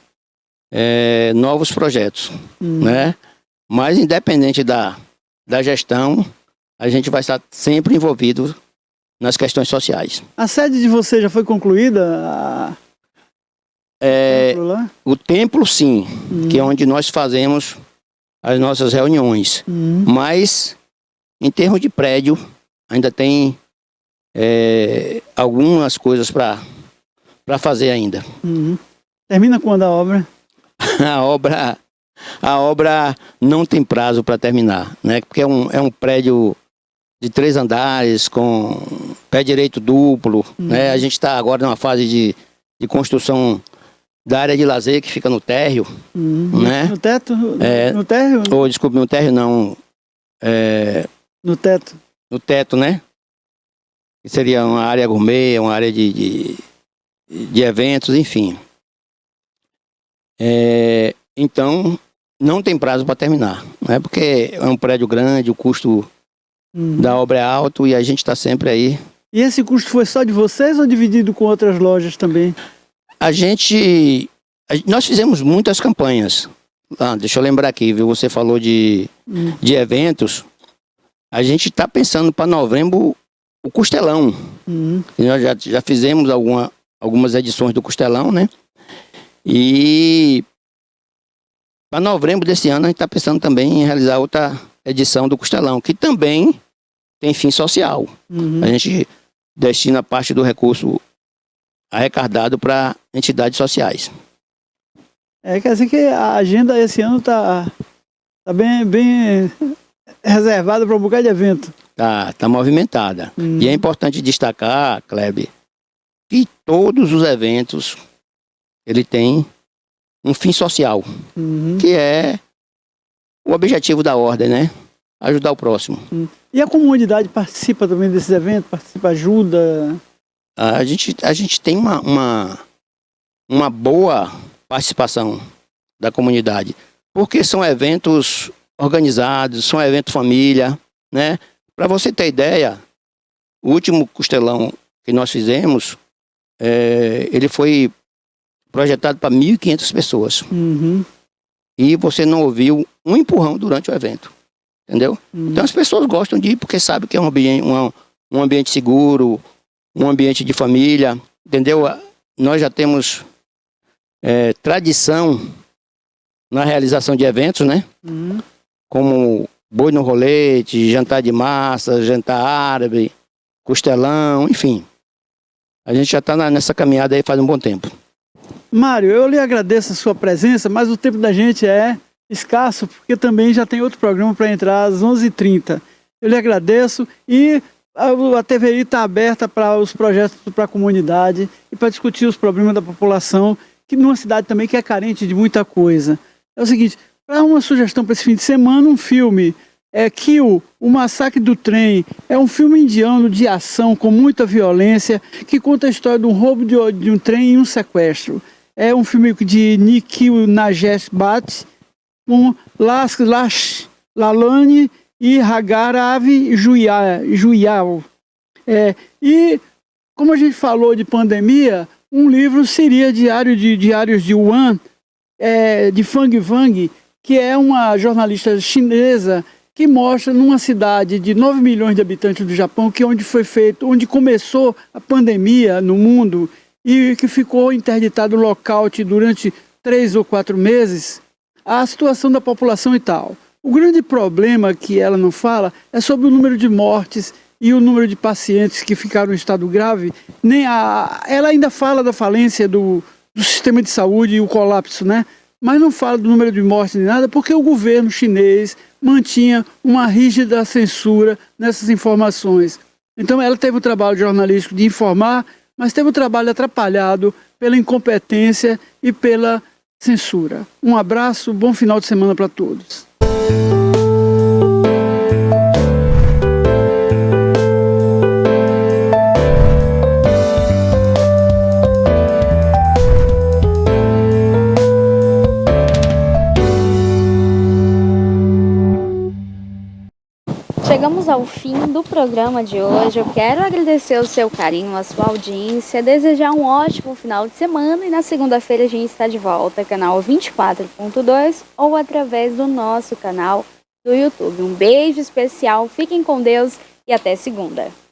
novos projetos, né? Mas independente da gestão, a gente vai estar sempre envolvido nas questões sociais. A sede de você já foi concluída? O templo, sim, que é onde nós fazemos as nossas reuniões. Mas, em termos de prédio, ainda tem algumas coisas para fazer ainda. Termina quando a obra? A obra não tem prazo para terminar, né? Porque é um prédio de 3 andares, com pé direito duplo, né? A gente está agora numa fase de construção da área de lazer que fica no térreo, né? No teto? No térreo? Desculpe, no térreo não. No teto. No teto, né? Que seria uma área gourmet, uma área de eventos, enfim. Então, não tem prazo para terminar, né? Porque é um prédio grande, o custo da obra é alto e a gente está sempre aí. E esse custo foi só de vocês ou dividido com outras lojas também? Nós fizemos muitas campanhas. Deixa eu lembrar aqui, viu? Você falou de eventos. A gente está pensando para novembro o Costelão. E nós já fizemos algumas edições do Costelão, né? E para novembro desse ano a gente está pensando também em realizar outra edição do Costelão, que também tem fim social. A gente destina parte do recurso arrecadado para entidades sociais. Quer dizer que a agenda esse ano está bem reservada para um bocado de evento. Tá movimentada. E é importante destacar, Kleber, que todos os eventos ele tem um fim social, que é o objetivo da ordem, né? Ajudar o próximo. E a comunidade participa também desses eventos? Ajuda? A gente tem uma boa participação da comunidade, porque são eventos organizados, são eventos família, né? Para você ter ideia, o último Costelão que nós fizemos, ele foi projetado para 1.500 pessoas. E você não ouviu um empurrão durante o evento. Entendeu? Então as pessoas gostam de ir porque sabem que é um ambiente seguro, um ambiente de família. Entendeu? Nós já temos tradição na realização de eventos, né? Como boi no rolete, jantar de massa, jantar árabe, costelão, enfim. A gente já está nessa caminhada aí faz um bom tempo. Mário, eu lhe agradeço a sua presença, mas o tempo da gente é escasso, porque também já tem outro programa para entrar às 11h30. Eu lhe agradeço e a TVI está aberta para os projetos para a comunidade e para discutir os problemas da população, que numa cidade também que é carente de muita coisa. É o seguinte, para uma sugestão para esse fim de semana, um filme Kill, o Massacre do Trem, é um filme indiano de ação com muita violência, que conta a história de um roubo de um trem e um sequestro. É um filme de Nikhil Nagesh Bhatt, com Lash Lalani e Hagarav Juyal. E, como a gente falou de pandemia, um livro seria Diários de Wan, de Fang Wang, que é uma jornalista chinesa que mostra numa cidade de 9 milhões de habitantes do Japão, que é onde começou a pandemia no mundo e que ficou interditado o lockout durante 3 ou 4 meses, a situação da população e tal. O grande problema que ela não fala é sobre o número de mortes e o número de pacientes que ficaram em estado grave. Ela ainda fala da falência do sistema de saúde e o colapso, né? Mas não fala do número de mortes nem nada, porque o governo chinês mantinha uma rígida censura nessas informações. Então ela teve o trabalho jornalístico de informar, mas teve o trabalho atrapalhado pela incompetência e pela censura. Um abraço, bom final de semana para todos. Chegamos ao fim do programa de hoje. Eu quero agradecer o seu carinho, a sua audiência, desejar um ótimo final de semana e na segunda-feira a gente está de volta, canal 24.2 ou através do nosso canal do YouTube. Um beijo especial, fiquem com Deus e até segunda.